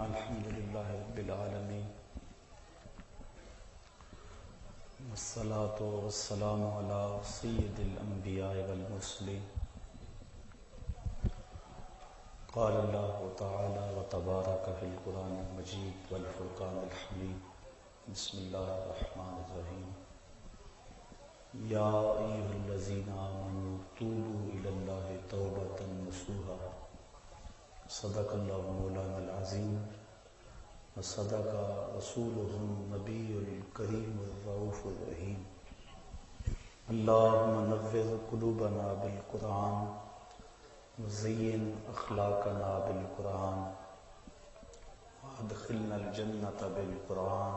الحمد للہ رب العالمین والصلاة والسلام علی سید الانبیاء والمرسلین قال اللہ تعالی وتبارک فی القرآن المجید والفرقان الحمید بسم اللہ الرحمن الرحیم یا ایھا الذین آمنوا توبوا الی اللہ توبۃ نصوحا صدق اللہ مولانا العظیم وصدق رسولہ النبی الکریم الرؤوف الرحیم اللہم نور قلوبنا بالقرآن وزین اخلاقنا بالقرآن وادخلنا الجنۃ بالقرآن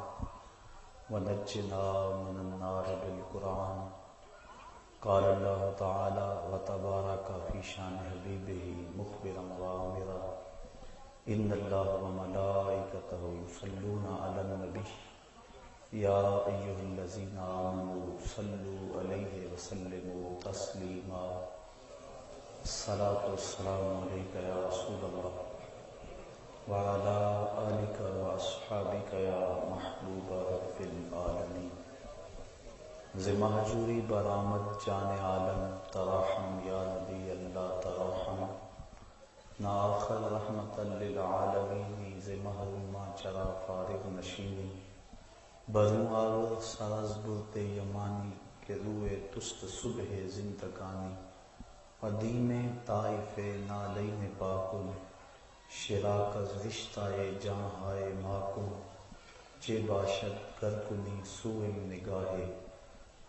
ونجنا من النار بالقرآن قال اللہ تعالی وتبارک فی شان حبیبہ مخبرا وآمرا ان اللہ وملائکتہ یصلون علی النبی یا ایھا الذین آمنوا صلوا علیہ وسلموا تسلیما الصلاۃ والسلام علیک یا رسول اللہ وعلی آلک واصحابک یا محبوب رب العالمین ز مہجوری برآمد جان عالم تراحم یا نبی اللہ تراحم نا آخر رحمت للعالمین ز محرومہ چرا فارغ نشینی بروں آور سرز برت یمانی کہ روئے تست صبح زندگانی قدیم طائف نالین پاکل شراک از رشتہ جاں ہائے ماکل چے باشد گر کنی سوئم نگاہے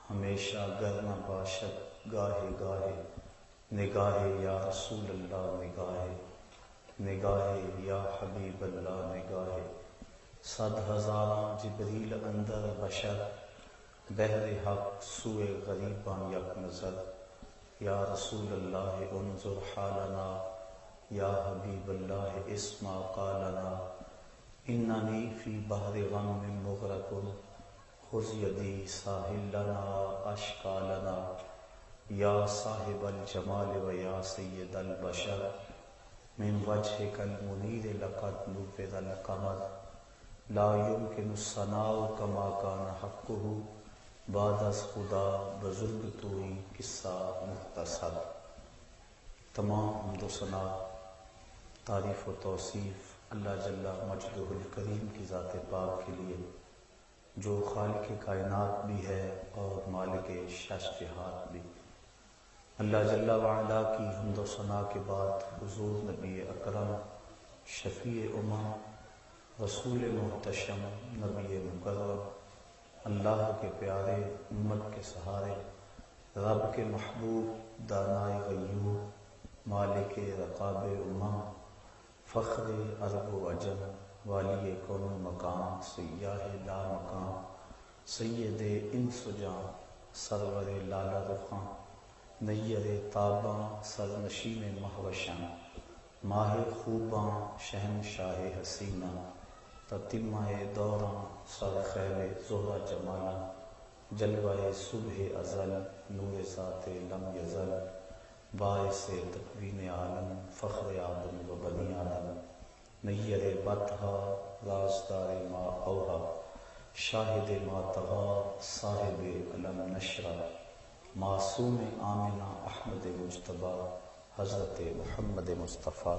ہمیشہ گر نہ باشد گاہے گاہے نگاہے یا رسول اللہ نگاہے نگاہے یا حبیب اللہ نگاہے صد ہزاراں جبریل اندر بشر بہر حق سوئے غریباں یک نظر یا رسول اللہ انظر حالنا یا حبیب اللہ اسمع قالنا اننی فی بحر غم مغرق خذ یدی ساحل لنا اشکا لنا یا صاحب الجمال و یا سید البشر من وجهک المنیر لقد نور القمر لا يمكن الثناء كما كان حقه بعد از خدا بزرگ توئی قصہ مختصر۔ تمام حمد و ثنا تعریف و توصیف اللہ جل مجدہ الکریم کی ذات پاک کے لیے جو خالق کائنات بھی ہے اور مالک شش جہات بھی۔ اللہ جل وعلا کی حمد و ثنا کے بعد حضور نبی اکرم شفیع امم رسول محتشم نبی مکرم اللہ کے پیارے امت کے سہارے رب کے محبوب دانائے غیور مالک رقاب امم فخر عرب و عجم والی کون و مقام سیاہ لا مقام سید انس و جاں سرور لالا رخاں نیر تاباں سرنشین مہوشاں ماہ خوباں شہنشاہ حسینہ تتمہ دوراں سر خیل زہرہ جمالاں جلوہ صبح ازل نور ذات لم یزل باعث تکوین عالم فخر آدم و بنی آدم نیر بطحا رازدار ما اوہا شاہد ما طغا صاحب علم نشرہ معصوم آمنہ احمد مجتبی حضرت محمد مصطفیٰ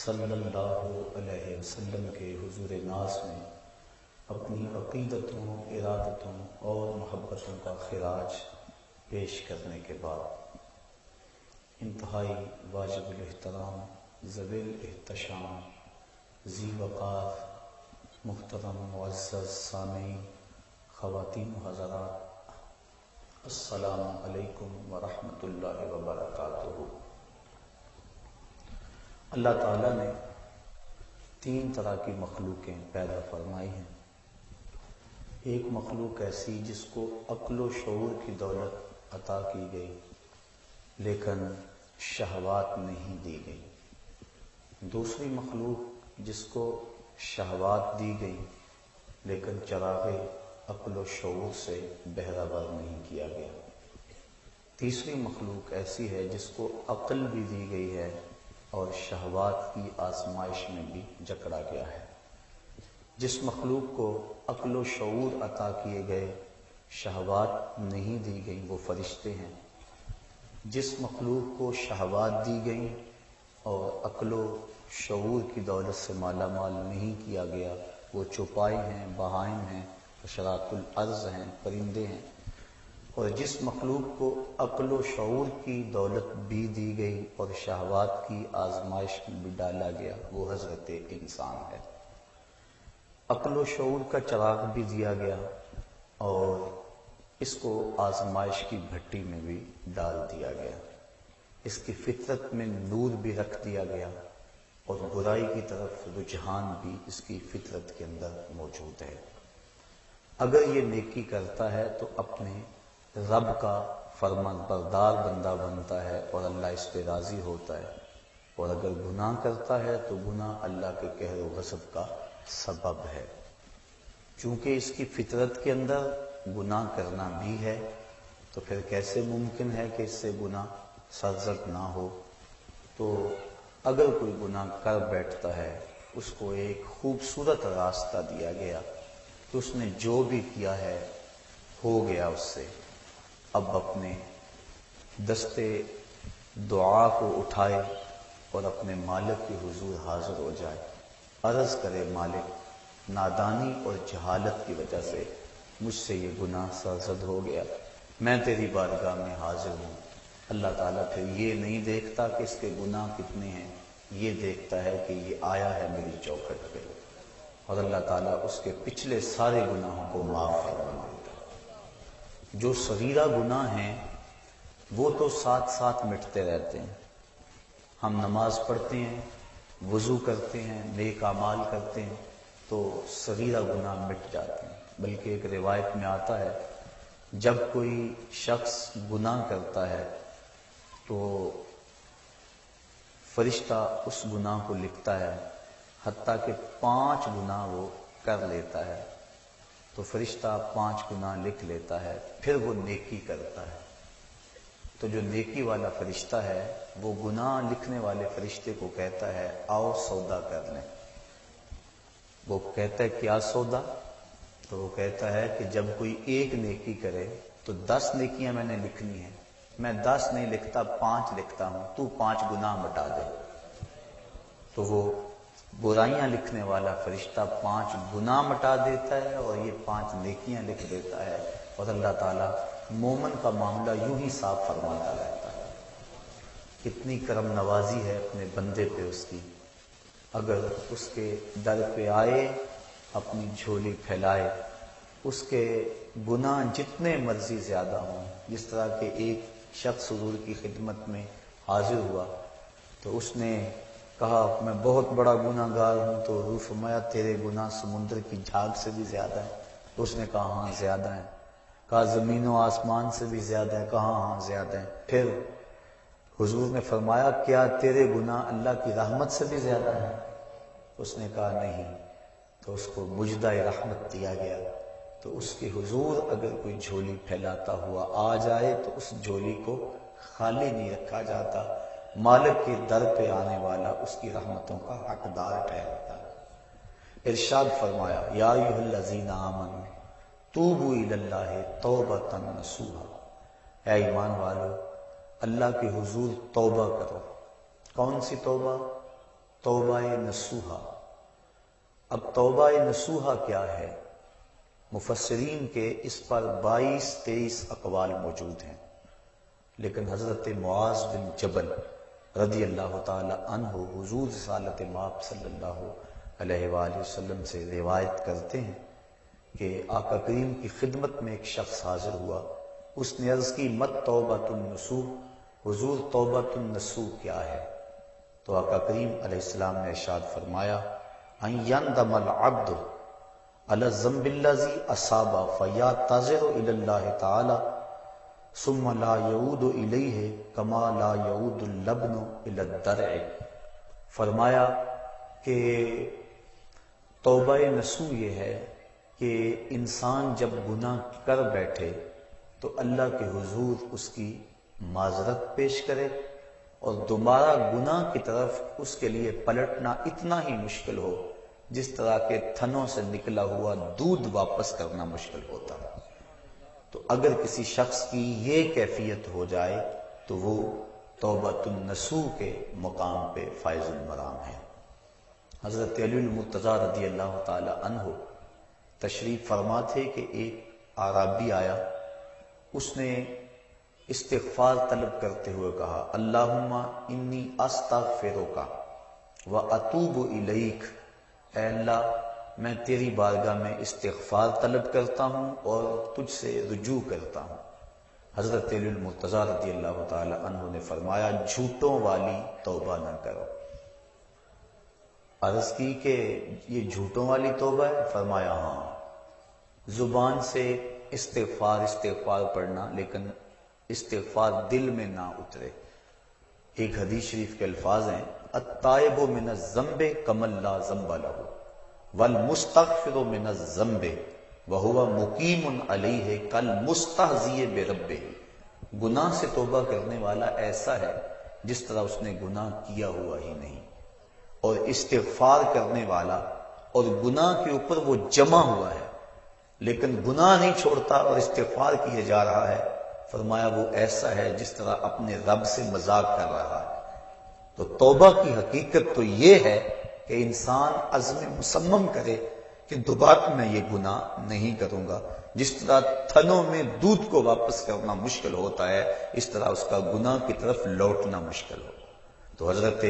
صلی اللہ علیہ وسلم کے حضور ناز میں اپنی عقیدتوں ارادتوں اور محبتوں کا خراج پیش کرنے کے بعد انتہائی واجب الاحترام ذوی الاحتشام ذی وقار محترم معزز سامعین خواتین و حضرات السلام علیکم ورحمۃ اللہ وبرکاتہ۔ اللہ تعالیٰ نے تین طرح کی مخلوقیں پیدا فرمائی ہیں۔ ایک مخلوق ایسی جس کو عقل و شعور کی دولت عطا کی گئی لیکن شہوات نہیں دی گئی۔ دوسری مخلوق جس کو شہوات دی گئی لیکن چراغ عقل و شعور سے بہرہ ور نہیں کیا گیا۔ تیسری مخلوق ایسی ہے جس کو عقل بھی دی گئی ہے اور شہوات کی آزمائش میں بھی جکڑا گیا ہے۔ جس مخلوق کو عقل و شعور عطا کیے گئے، شہوات نہیں دی گئیں، وہ فرشتے ہیں۔ جس مخلوق کو شہوات دی گئیں اور عقل و شعور کی دولت سے مالا مال نہیں کیا گیا، وہ چوپائے ہیں، بہائم ہیں، حشرات الارض ہیں، پرندے ہیں۔ اور جس مخلوق کو عقل و شعور کی دولت بھی دی گئی اور شہوات کی آزمائش میں بھی ڈالا گیا، وہ حضرت انسان ہے۔ عقل و شعور کا چراغ بھی دیا گیا اور اس کو آزمائش کی بھٹی میں بھی ڈال دیا گیا۔ اس کی فطرت میں نور بھی رکھ دیا گیا اور برائی کی طرف رجحان بھی اس کی فطرت کے اندر موجود ہے۔ اگر یہ نیکی کرتا ہے تو اپنے رب کا فرمان بردار بندہ بنتا ہے اور اللہ اس پہ راضی ہوتا ہے، اور اگر گناہ کرتا ہے تو گناہ اللہ کے قہر و غضب کا سبب ہے۔ چونکہ اس کی فطرت کے اندر گناہ کرنا بھی ہے، تو پھر کیسے ممکن ہے کہ اس سے گناہ سرزد نہ ہو؟ تو اگر کوئی گناہ کر بیٹھتا ہے، اس کو ایک خوبصورت راستہ دیا گیا کہ اس نے جو بھی کیا ہے ہو گیا اس سے، اب اپنے دستے دعا کو اٹھائے اور اپنے مالک کے حضور حاضر ہو جائے، عرض کرے مالک، نادانی اور جہالت کی وجہ سے مجھ سے یہ گناہ سرزد ہو گیا، میں تیری بارگاہ میں حاضر ہوں۔ اللہ تعالیٰ پھر یہ نہیں دیکھتا کہ اس کے گناہ کتنے ہیں، یہ دیکھتا ہے کہ یہ آیا ہے میری چوکھٹ پہ، اور اللہ تعالیٰ اس کے پچھلے سارے گناہوں کو معاف فرما دیتا ہے۔ جو صغیرہ گناہ ہیں وہ تو ساتھ ساتھ مٹتے رہتے ہیں۔ ہم نماز پڑھتے ہیں، وضو کرتے ہیں، نیک اعمال کرتے ہیں تو صغیرہ گناہ مٹ جاتے ہیں۔ بلکہ ایک روایت میں آتا ہے جب کوئی شخص گناہ کرتا ہے تو فرشتہ اس گناہ کو لکھتا ہے، حتیٰ کہ 5 گناہ وہ کر لیتا ہے تو فرشتہ 5 گناہ لکھ لیتا ہے، پھر وہ نیکی کرتا ہے تو جو نیکی والا فرشتہ ہے وہ گناہ لکھنے والے فرشتے کو کہتا ہے آؤ سودا کر لیں۔ وہ کہتا ہے کیا سودا؟ تو وہ کہتا ہے کہ جب کوئی ایک نیکی کرے تو 10 نیکیاں میں نے لکھنی ہیں، میں 10 نہیں لکھتا 5 لکھتا ہوں، تو 5 گناہ مٹا دے۔ تو وہ برائیاں لکھنے والا فرشتہ 5 گناہ مٹا دیتا ہے اور یہ 5 نیکیاں لکھ دیتا ہے، اور اللہ تعالیٰ مومن کا معاملہ یوں ہی صاف فرماتا رہتا ہے۔ کتنی کرم نوازی ہے اپنے بندے پہ اس کی، اگر اس کے در پہ آئے اپنی جھولی پھیلائے، اس کے گناہ جتنے مرضی زیادہ ہوں، جس طرح کہ ایک شخص حضور کی خدمت میں حاضر ہوا تو اس نے کہا میں بہت بڑا گناہ گار ہوں، تو حضور فرمایا تیرے گناہ سمندر کی جھاگ سے بھی زیادہ ہیں؟ تو اس نے کہا ہاں زیادہ ہیں۔ کہا زمین و آسمان سے بھی زیادہ ہے؟ کہا ہاں زیادہ ہیں۔ پھر حضور نے فرمایا کیا تیرے گناہ اللہ کی رحمت سے بھی زیادہ ہیں؟ اس نے کہا نہیں۔ تو اس کو مجدہ رحمت دیا گیا۔ تو اس کے حضور اگر کوئی جھولی پھیلاتا ہوا آ جائے تو اس جھولی کو خالی نہیں رکھا جاتا، مالک کے در پہ آنے والا اس کی رحمتوں کا حقدار ٹھہرتا ہے۔ ارشاد فرمایا یا ایھا الذین آمنوا توبوا الی اللہ توبۃ نصوحا، اے ایمان والو اللہ کے حضور توبہ کرو۔ کون سی توبہ؟ توبہ نصوحا۔ اب توبہ نصوحا کیا ہے؟ مفسرین کے اس پر 22-23 اقوال موجود ہیں، لیکن حضرت معاذ بن جبل رضی اللہ تعالی عنہ حضور رسالت مآب صلی اللہ علیہ وآلہ وسلم سے روایت کرتے ہیں کہ آقا کریم کی خدمت میں ایک شخص حاضر ہوا، اس نے عرض کی مت توبۃ النصوح، حضور توبۃ النصوح کیا ہے؟ تو آقا کریم علیہ السلام نے ارشاد فرمایا ان یندم العبد علی الذنب الذی اصاب فیعتذر الی اللہ تعالی ثم لا یعود الیہ کما لا یعود اللبن الی الدرع۔ فرمایا کہ توبہ نصوح یہ ہے کہ انسان جب گناہ کر بیٹھے تو اللہ کے حضور اس کی معذرت پیش کرے اور دوبارہ گناہ کی طرف اس کے لیے پلٹنا اتنا ہی مشکل ہو جس طرح کے تھنوں سے نکلا ہوا دودھ واپس کرنا مشکل ہوتا. تو اگر کسی شخص کی یہ کیفیت ہو جائے تو وہ توبۃ النصوح کے مقام پہ فائز المرام ہے. حضرت علی المرتضیٰ رضی اللہ تعالی عنہ تشریف فرما تھے کہ ایک اعرابی آیا، اس نے استغفار طلب کرتے ہوئے کہا اللہم انی استغفرک و اتوب الیک، اے اللہ میں تیری بارگاہ میں استغفار طلب کرتا ہوں اور تجھ سے رجوع کرتا ہوں. حضرت علی المرتضیٰ رضی اللہ تعالی عنہ نے فرمایا جھوٹوں والی توبہ نہ کرو. عرض کی کہ یہ جھوٹوں والی توبہ ہے؟ فرمایا ہاں، زبان سے استغفار پڑھنا لیکن استغفار دل میں نہ اترے. ایک حدیث شریف کے الفاظ ہیں التائب من الذنب کمن لا ذنب لہ والمستغفر من الذنب وہو مقیم علیہ کالمستہزئ بربہ. گناہ سے توبہ کرنے والا ایسا ہے جس طرح اس نے گناہ کیا ہوا ہی نہیں، اور استغفار کرنے والا اور گناہ کے اوپر وہ جمع ہوا ہے لیکن گناہ نہیں چھوڑتا اور استغفار کیے جا رہا ہے، فرمایا وہ ایسا ہے جس طرح اپنے رب سے مذاق کر رہا ہے. تو توبہ کی حقیقت تو یہ ہے کہ انسان عزم مصمم کرے کہ دوبارہ میں یہ گناہ نہیں کروں گا. جس طرح تھنوں میں دودھ کو واپس کرنا مشکل ہوتا ہے، اس طرح اس کا گناہ کی طرف لوٹنا مشکل ہو. تو حضرت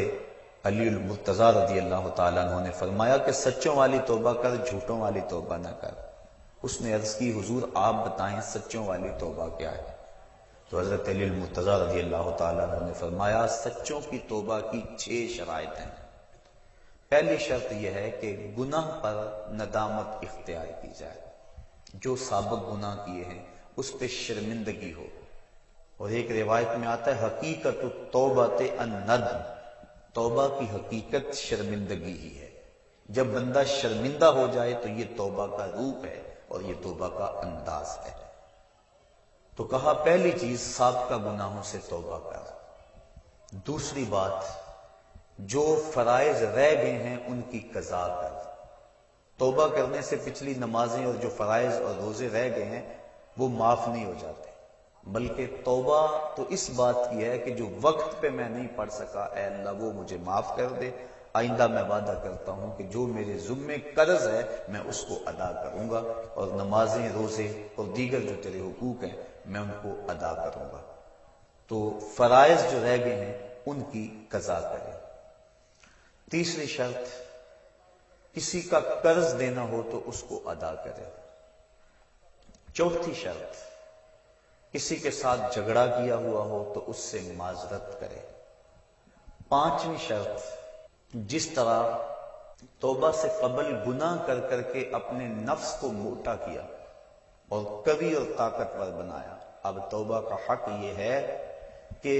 علی المرتضیٰ رضی اللہ تعالیٰ عنہ نے فرمایا کہ سچوں والی توبہ کر، جھوٹوں والی توبہ نہ کر. اس نے عرض کی حضور آپ بتائیں سچوں والی توبہ کیا ہے؟ تو حضرت علی المرتضیٰ رضی اللہ تعالیٰ عنہ نے فرمایا سچوں کی توبہ کی 6 شرائط ہیں. پہلی شرط یہ ہے کہ گناہ پر ندامت اختیار کی جائے، جو سابق گناہ کیے ہیں اس پہ شرمندگی ہو. اور ایک روایت میں آتا ہے حقیقت التوبۃ الندم، توبہ کی حقیقت شرمندگی ہی ہے. جب بندہ شرمندہ ہو جائے تو یہ توبہ کا روپ ہے اور یہ توبہ کا انداز ہے. تو کہا پہلی چیز سابقہ گناہوں سے توبہ کر. دوسری بات جو فرائض رہ گئے ہیں ان کی قضا کر. توبہ کرنے سے پچھلی نمازیں اور جو فرائض اور روزے رہ گئے ہیں وہ معاف نہیں ہو جاتے، بلکہ توبہ تو اس بات کی ہے کہ جو وقت پہ میں نہیں پڑھ سکا اے اللہ وہ مجھے معاف کر دے. آئندہ میں وعدہ کرتا ہوں کہ جو میرے ذمے قرض ہے میں اس کو ادا کروں گا، اور نمازیں روزے اور دیگر جو تیرے حقوق ہیں میں ان کو ادا کروں گا. تو فرائض جو رہ گئے ہیں ان کی قضا کرے. تیسری شرط کسی کا قرض دینا ہو تو اس کو ادا کرے. چوتھی شرط کسی کے ساتھ جھگڑا کیا ہوا ہو تو اس سے معذرت کرے. پانچویں شرط جس طرح توبہ سے قبل گناہ کر کر کے اپنے نفس کو موٹا کیا اور قوی اور طاقتور بنایا، اب توبہ کا حق یہ ہے کہ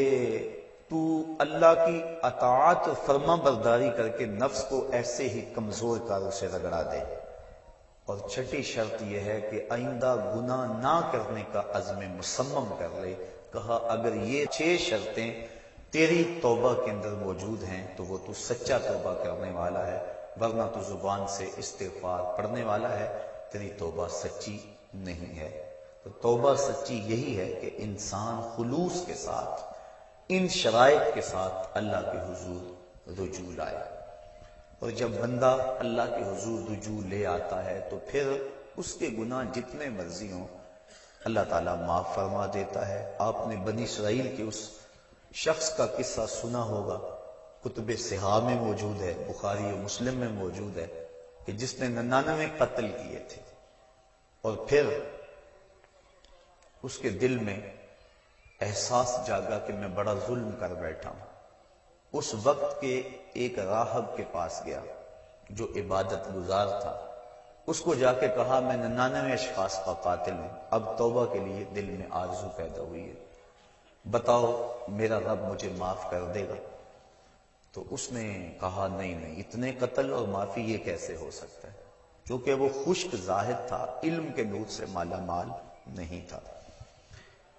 تو اللہ کی اطاعت اور فرما برداری کر کے نفس کو ایسے ہی کمزور کر اسے رگڑا دے. اور چھٹی شرط یہ ہے کہ آئندہ گناہ نہ کرنے کا عزم مصمم کر لے. کہا اگر یہ 6 شرطیں تیری توبہ کے اندر موجود ہیں تو وہ تو سچا توبہ کرنے والا ہے، ورنہ تو زبان سے استغفار پڑھنے والا ہے، تیری توبہ سچی نہیں ہے. تو توبہ سچی یہی ہے کہ انسان خلوص کے ساتھ ان شرائط کے ساتھ اللہ کے حضور رجوع لائے. اور جب بندہ اللہ کے حضور رجوع لے آتا ہے تو پھر اس کے گناہ جتنے مرضی ہوں اللہ تعالیٰ معاف فرما دیتا ہے. آپ نے بنی اسرائیل کے اس شخص کا قصہ سنا ہوگا، کتب صحاح میں موجود ہے، بخاری و مسلم میں موجود ہے، کہ جس نے 99 قتل کیے تھے اور پھر اس کے دل میں احساس جاگا کہ میں بڑا ظلم کر بیٹھا ہوں. اس وقت کے ایک راہب کے پاس گیا جو عبادت گزار تھا. اس کو جا کے کہا میں 99 اشخاص کا قاتل ہوں، اب توبہ کے لیے دل میں آرزو پیدا ہوئی ہے، بتاؤ میرا رب مجھے معاف کر دے گا؟ تو اس نے کہا نہیں، اتنے قتل اور معافی یہ کیسے ہو سکتا ہے، کیونکہ وہ خشک زاہد تھا، علم کے نور سے مالا مال نہیں تھا.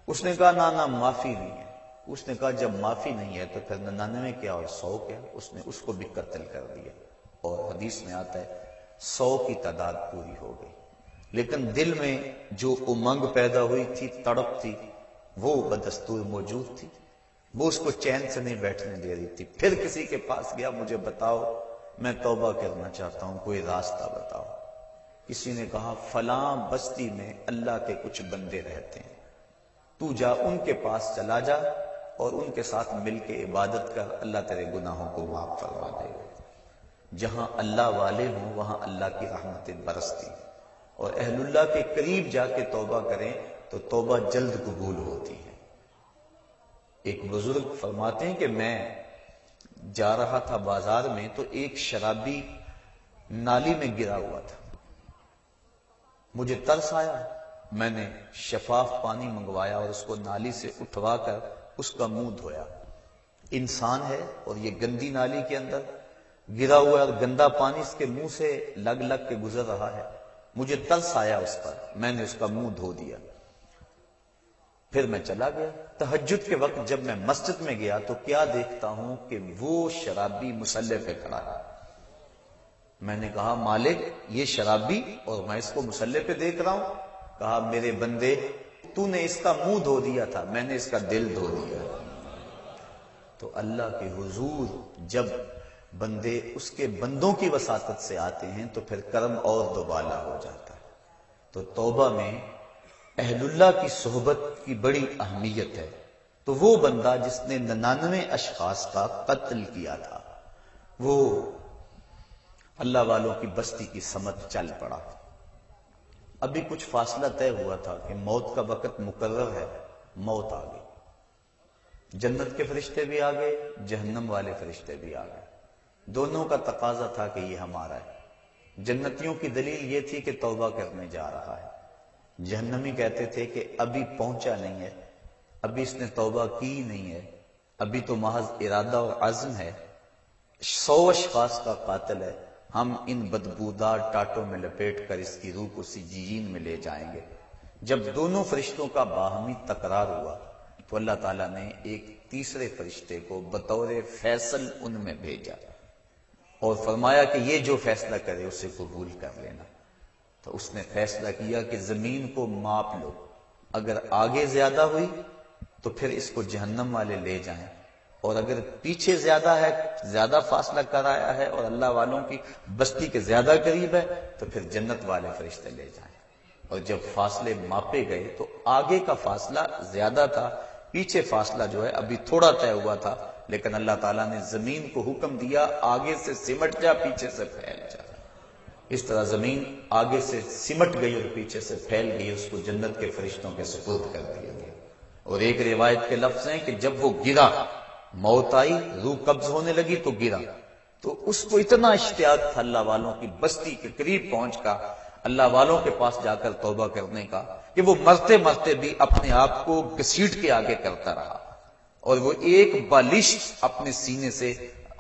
اس نے کہا نہ معافی نہیں ہے. اس نے کہا جب معافی نہیں ہے تو پھر 99 کیا اور 100 کیا؟ اس نے اس کو بھی قتل کر دیا، اور حدیث میں آتا ہے 100 کی تعداد پوری ہو گئی، لیکن دل میں جو امنگ پیدا ہوئی تھی، تڑپ تھی، وہ بدستور موجود تھی، وہ اس کو چین سے نہیں بیٹھنے دے رہی تھی۔ پھر کسی کے پاس گیا، مجھے بتاؤ میں توبہ کرنا چاہتا ہوں، کوئی راستہ بتاؤ۔ کسی نے کہا فلاں بستی میں اللہ کے کچھ بندے رہتے ہیں، تو جا ان کے پاس چلا جا اور ان کے ساتھ مل کے عبادت کر، اللہ تیرے گناہوں کو معاف فرما دے گا۔ جہاں اللہ والے ہوں وہاں اللہ کی رحمتیں برستی، اور اہل اللہ کے قریب جا کے توبہ کریں تو توبہ جلد قبول ہوتی ہے۔ ایک بزرگ فرماتے ہیں کہ میں جا رہا تھا بازار میں تو ایک شرابی نالی میں گرا ہوا تھا، مجھے ترس آیا، میں نے شفاف پانی منگوایا اور اس کو نالی سے اٹھوا کر اس کا منہ دھویا۔ انسان ہے اور یہ گندی نالی کے اندر گرا ہوا اور گندا پانی اس کے منہ سے لگ لگ کے گزر رہا ہے، مجھے ترس آیا اس پر، میں نے اس کا منہ دھو دیا۔ پھر میں چلا گیا۔ تہجد کے وقت جب میں مسجد میں گیا تو کیا دیکھتا ہوں کہ وہ شرابی مصلی پہ کھڑا ہے۔ میں نے کہا مالک یہ شرابی اور میں اس کو مصلی پہ دیکھ رہا ہوں؟ کہا میرے بندے تو نے اس کا منہ دھو دیا تھا، میں نے اس کا دل دھو دیا۔ تو اللہ کے حضور جب بندے اس کے بندوں کی وساطت سے آتے ہیں تو پھر کرم اور دوبالا ہو جاتا ہے۔ تو توبہ میں اہل اللہ کی صحبت کی بڑی اہمیت ہے۔ تو وہ بندہ جس نے 99 اشخاص کا قتل کیا تھا، وہ اللہ والوں کی بستی کی سمت چل پڑا۔ ابھی کچھ فاصلہ طے ہوا تھا کہ موت کا وقت مقرر ہے، موت آ گئی۔ جنت کے فرشتے بھی آ گئے، جہنم والے فرشتے بھی آ گئے، دونوں کا تقاضا تھا کہ یہ ہمارا ہے۔ جنتیوں کی دلیل یہ تھی کہ توبہ کرنے جا رہا ہے، جہنمی کہتے تھے کہ ابھی پہنچا نہیں ہے، ابھی اس نے توبہ کی نہیں ہے، ابھی تو محض ارادہ اور عزم ہے، 100 اشخاص کا قاتل ہے، ہم ان بدبودار ٹاٹوں میں لپیٹ کر اس کی روح کو سجین میں لے جائیں گے۔ جب دونوں فرشتوں کا باہمی تکرار ہوا تو اللہ تعالیٰ نے ایک تیسرے فرشتے کو بطور فیصل ان میں بھیجا اور فرمایا کہ یہ جو فیصلہ کرے اسے قبول کر لینا۔ تو اس نے فیصلہ کیا کہ زمین کو ماپ لو، اگر آگے زیادہ ہوئی تو پھر اس کو جہنم والے لے جائیں، اور اگر پیچھے زیادہ ہے، زیادہ فاصلہ کر آیا ہے اور اللہ والوں کی بستی کے زیادہ قریب ہے تو پھر جنت والے فرشتے لے جائیں۔ اور جب فاصلے ماپے گئے تو آگے کا فاصلہ زیادہ تھا، پیچھے فاصلہ جو ہے ابھی تھوڑا طے ہوا تھا، لیکن اللہ تعالیٰ نے زمین کو حکم دیا آگے سے سمٹ جا، پیچھے سے پھیل جا۔ اس طرح زمین آگے سے سمٹ گئی اور پیچھے سے پھیل گئی، اس کو جنت کے فرشتوں کے سپرد کر دیا گیا۔ اور ایک روایت کے لفظ ہیں کہ جب وہ گرا، موت آئی، روح قبض ہونے لگی تو گرا، تو اس کو اتنا اشتیاق تھا اللہ والوں کی بستی کے قریب پہنچ کا، اللہ والوں کے پاس جا کر توبہ کرنے کا، کہ وہ مرتے مرتے بھی اپنے آپ کو گھسیٹ کے آگے کرتا رہا، اور وہ ایک بالشت اپنے سینے سے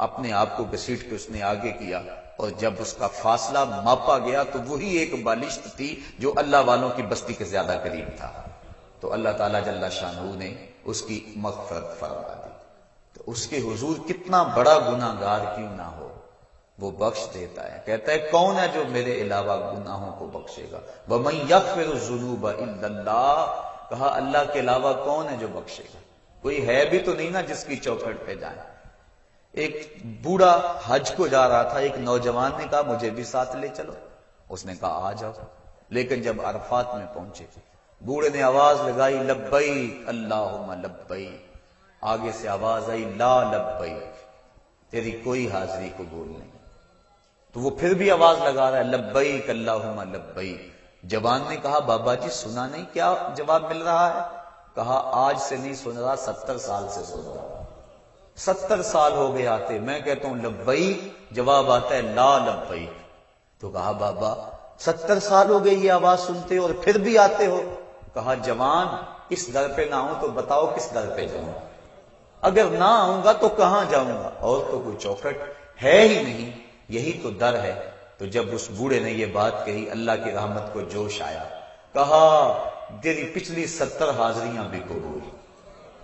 اپنے آپ کو گھسیٹ کے اس نے آگے کیا، اور جب اس کا فاصلہ ماپا گیا تو وہی ایک بالشت تھی جو اللہ والوں کی بستی کے زیادہ قریب تھا۔ تو اللہ تعالیٰ جل شانہ نے اس کی مغفرت فرما دی۔ تو اس کے حضور کتنا بڑا گناہ گار کیوں نہ ہو، وہ بخش دیتا ہے۔ کہتا ہے کون ہے جو میرے علاوہ گناہوں کو بخشے گا؟ وَمَن يَغْفِرُ الذُّنُوبَ إِلَّا اللَّهُ، کہا اللہ کے علاوہ کون ہے جو بخشے گا؟ کوئی ہے بھی تو نہیں نا جس کی چوکھٹ پہ جائیں۔ ایک بوڑھا حج کو جا رہا تھا، ایک نوجوان نے کہا مجھے بھی ساتھ لے چلو، اس نے کہا آ جاؤ، لیکن جب عرفات میں پہنچے بوڑھے نے آواز لگائی لبیک اللہم لبیک، آگے سے آواز آئی لا لبیک، تیری کوئی حاضری قبول نہیں۔ تو وہ پھر بھی آواز لگا رہا ہے لبیک اللہم لبیک۔ جوان نے کہا بابا جی سنا نہیں کیا جواب مل رہا ہے؟ کہا آج سے نہیں سن رہا، 70 سال سے سن رہا، 70 سال ہو گئے آتے، میں کہتا ہوں لبیک، جواب آتا ہے لا لبیک۔ تو کہا بابا 70 سال ہو گئے یہ آواز سنتے اور پھر بھی آتے ہو؟ کہا جوان اس در پہ نہ ہوں تو بتاؤ کس در پہ جاؤں؟ اگر نہ آؤں گا تو کہاں جاؤں گا؟ اور تو کوئی چوکھٹ ہے ہی نہیں، یہی تو در ہے۔ تو جب اس بوڑھے نے یہ بات کہی اللہ کی رحمت کو جوش آیا، کہا تیری پچھلی 70 حاضریاں بھی قبول،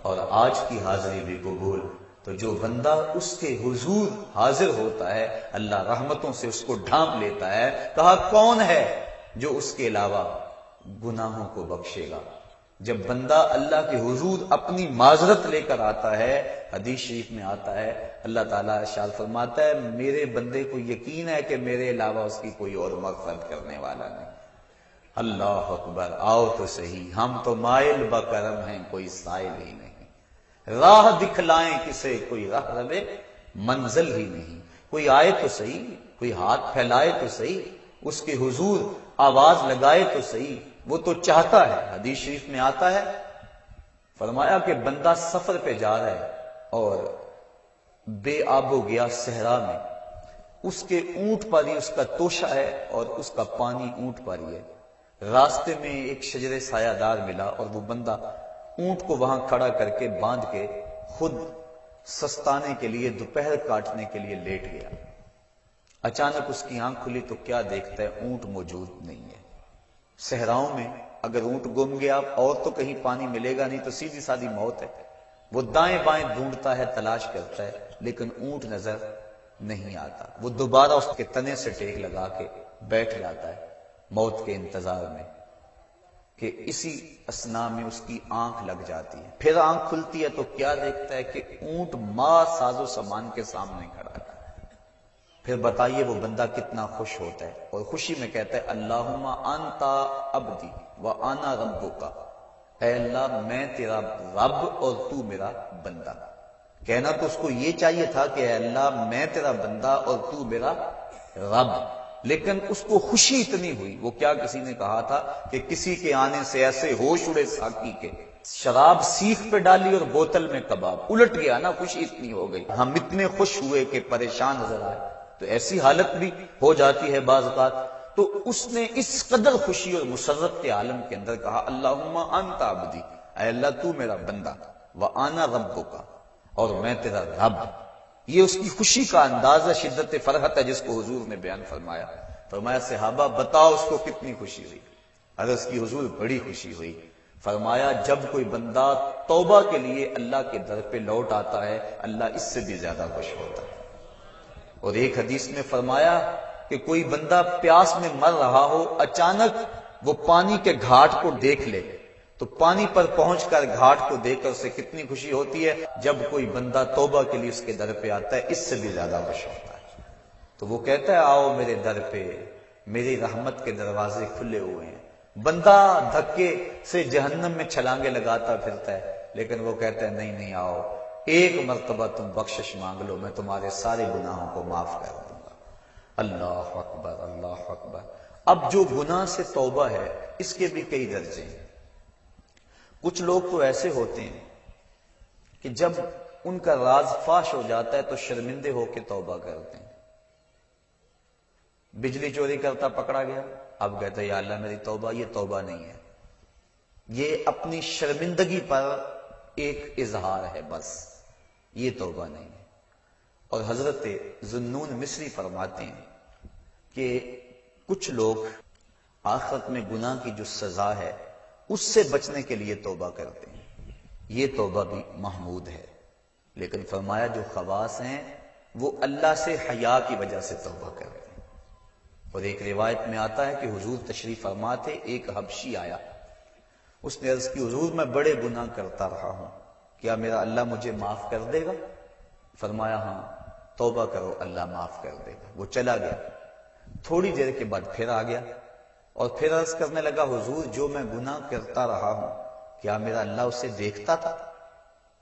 اور آج کی حاضری بھی قبول. تو جو بندہ اس کے حضور حاضر ہوتا ہے اللہ رحمتوں سے اس کو ڈھانپ لیتا ہے. کہا کون ہے جو اس کے علاوہ گناہوں کو بخشے گا؟ جب بندہ اللہ کے حضور اپنی معذرت لے کر آتا ہے، حدیث شریف میں آتا ہے اللہ تعالیٰ ارشاد فرماتا ہے میرے بندے کو یقین ہے کہ میرے علاوہ اس کی کوئی اور مغفرت کرنے والا نہیں. اللہ اکبر. آؤ تو صحیح، ہم تو مائل بکرم ہیں کوئی سائل ہی نہیں. راہ دکھلائیں کسے کوئی راہ رہے منزل ہی نہیں. کوئی آئے تو صحیح، کوئی ہاتھ پھیلائے تو صحیح، اس کے حضور آواز لگائے تو صحیح. وہ تو چاہتا ہے. حدیث شریف میں آتا ہے فرمایا کہ بندہ سفر پہ جا رہا ہے اور بے آب و گیا صحرا میں، اس کے اونٹ پر ہی اس کا توشہ ہے اور اس کا پانی اونٹ پر ہی ہے. راستے میں ایک شجر سایہ دار ملا اور وہ بندہ اونٹ کو وہاں کھڑا کر کے باندھ کے خود سستانے کے لیے دوپہر کاٹنے کے لیے لیٹ گیا. اچانک اس کی آنکھ کھلی تو کیا دیکھتا ہے؟ اونٹ موجود نہیں ہے. صحراؤں میں اگر اونٹ گم گیا اور تو کہیں پانی ملے گا نہیں تو سیدھی سادی موت ہے. وہ دائیں بائیں ڈھونڈتا ہے، تلاش کرتا ہے، لیکن اونٹ نظر نہیں آتا. وہ دوبارہ اس کے تنے سے ٹیک لگا کے بیٹھ جاتا ہے موت کے انتظار میں کہ اسی اسنا میں اس کی آنکھ لگ جاتی ہے. پھر آنکھ کھلتی ہے تو کیا دیکھتا ہے کہ اونٹ ماں ساز و سامان کے سامنے کھڑا ہے. پھر بتائیے وہ بندہ کتنا خوش ہوتا ہے اور خوشی میں کہتا ہے اللہم انتا عبدی وانا ربک. اے اللہ میں تیرا رب اور تو میرا بندہ. کہنا تو اس کو یہ چاہیے تھا کہ اے اللہ میں تیرا بندہ اور تو میرا رب، لیکن اس کو خوشی اتنی ہوئی. وہ کیا کسی نے کہا تھا کہ کسی کے آنے سے ایسے ہوش اڑے ساقی کے، شراب سیخ پہ ڈالی اور بوتل میں کباب. الٹ گیا نا، خوشی اتنی ہو گئی. ہم اتنے خوش ہوئے کہ پریشان نظر آئے. تو ایسی حالت بھی ہو جاتی ہے بعض اوقات. تو اس نے اس قدر خوشی اور مسرت کے عالم کے اندر کہا اللہم انت عبدی، اے اللہ تو میرا بندہ، وانا ربک، اور میں تیرا رب. یہ اس کی خوشی کا اندازہ شدت فرحت ہے جس کو حضور نے بیان فرمایا. فرمایا صحابہ بتاؤ اس کو کتنی خوشی ہوئی؟ عرض کی حضور بڑی خوشی ہوئی. فرمایا جب کوئی بندہ توبہ کے لیے اللہ کے در پہ لوٹ آتا ہے اللہ اس سے بھی زیادہ خوش ہوتا ہے. اور ایک حدیث میں فرمایا کہ کوئی بندہ پیاس میں مر رہا ہو، اچانک وہ پانی کے گھاٹ کو دیکھ لے تو پانی پر پہنچ کر گھاٹ کو دیکھ کر اسے کتنی خوشی ہوتی ہے. جب کوئی بندہ توبہ کے لیے اس کے در پہ آتا ہے اس سے بھی زیادہ خوش ہوتا ہے. تو وہ کہتا ہے آؤ میرے در پہ، میری رحمت کے دروازے کھلے ہوئے ہیں. بندہ دھکے سے جہنم میں چھلانگے لگاتا پھرتا ہے، لیکن وہ کہتا ہے نہیں نہیں، آؤ ایک مرتبہ تم بخشش مانگ لو، میں تمہارے سارے گناہوں کو معاف کر دوں گا. اللہ اکبر، اللہ اکبر. اب جو گناہ سے توبہ ہے اس کے بھی کئی درجے ہیں. کچھ لوگ تو ایسے ہوتے ہیں کہ جب ان کا راز فاش ہو جاتا ہے تو شرمندے ہو کے توبہ کرتے ہیں. بجلی چوری کرتا پکڑا گیا، اب کہتا ہے یا اللہ میری توبہ. یہ توبہ نہیں ہے، یہ اپنی شرمندگی پر ایک اظہار ہے بس، یہ توبہ نہیں ہے. اور حضرت ذوالنون مصری فرماتے ہیں کہ کچھ لوگ آخرت میں گناہ کی جو سزا ہے اس سے بچنے کے لیے توبہ کرتے ہیں، یہ توبہ بھی محمود ہے. لیکن فرمایا جو خواص ہیں وہ اللہ سے حیا کی وجہ سے توبہ کرتے ہیں. اور ایک روایت میں آتا ہے کہ حضور تشریف فرما تھے، ایک حبشی آیا، اس نے عرض کی حضور میں بڑے گناہ کرتا رہا ہوں، کیا میرا اللہ مجھے معاف کر دے گا؟ فرمایا ہاں توبہ کرو اللہ معاف کر دے گا. وہ چلا گیا. تھوڑی دیر کے بعد پھر آ گیا اور پھر عرض کرنے لگا حضور جو میں گناہ کرتا رہا ہوں کیا میرا اللہ اسے دیکھتا تھا؟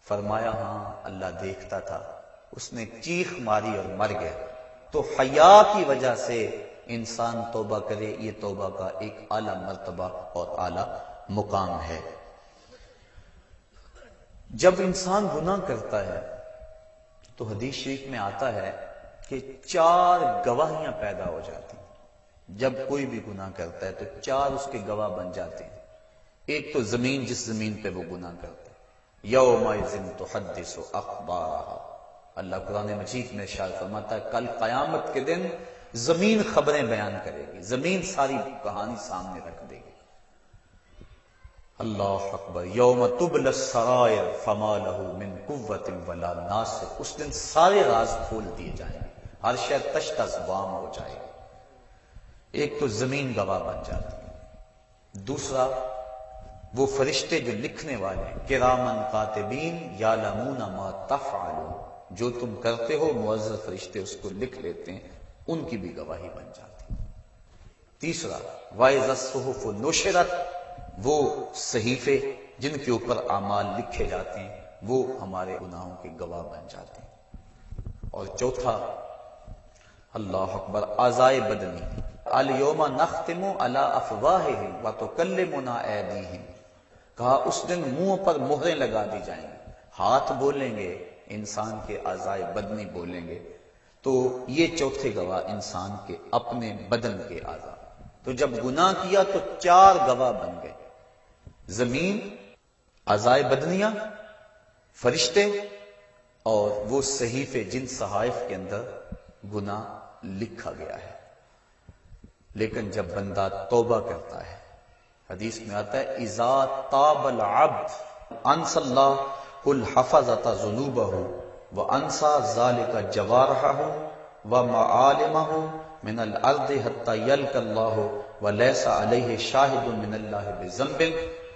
فرمایا ہاں اللہ دیکھتا تھا. اس نے چیخ ماری اور مر گیا. تو حیا کی وجہ سے انسان توبہ کرے، یہ توبہ کا ایک اعلیٰ مرتبہ اور اعلیٰ مقام ہے. جب انسان گناہ کرتا ہے تو حدیث شریف میں آتا ہے کہ 4 گواہیاں پیدا ہو جاتی ہیں. جب کوئی بھی گناہ کرتا ہے تو 4 اس کے گواہ بن جاتے ہیں. ایک تو زمین، جس زمین پہ وہ گناہ کرتا ہے، یومئذ تحدث اخبارہا. اللہ قرآن مجید میں ارشاد فرماتا ہے کل قیامت کے دن زمین خبریں بیان کرے گی، زمین ساری کہانی سامنے رکھ دے گی. اللہ اکبر، یوم تبل السرائر فما لہ من قوت ولا ناصر، اس دن سارے راز کھول دیے جائیں گے، ہر شے تش تش بام ہو جائے گا۔ ایک تو زمین گواہ بن جاتی ہے، دوسرا وہ فرشتے جو لکھنے والے ہیں، کرامن کاتبین یعلمون ما تفعلون، جو تم کرتے ہو معزز فرشتے اس کو لکھ لیتے ہیں، ان کی بھی گواہی بن جاتی ہے۔ تیسرا وَإِذَا الصُّحُفُ نُشِرَتْ، وہ صحیفے جن کے اوپر اعمال لکھے جاتے ہیں وہ ہمارے گناہوں کے گواہ بن جاتے ہیں۔ اور چوتھا اللہ اکبر، اعضائے بدنی، الیوم نختم علی افواہہم وتکلمنا ایدیہم، کہا اس دن منہ پر مہریں لگا دی جائیں گی، ہاتھ بولیں گے، انسان کے اعضائے بدنی بولیں گے، تو یہ چوتھے گواہ انسان کے اپنے بدن کے اعضاء۔ تو جب گناہ کیا تو 4 گواہ بن گئے، زمین، اعضائے بدنیاں، فرشتے، اور وہ صحیفے جن صحائف کے اندر گناہ لکھا گیا ہے۔ لیکن جب بندہ توبہ کرتا ہے، حدیث میں آتا ہے اذا تاب العبد انسى الله الحفظة ذنوبه وانسى ذلك جوارحه ومعالمه من الارض حتى يلقى الله وليس عليه شاهد من الله بذنب،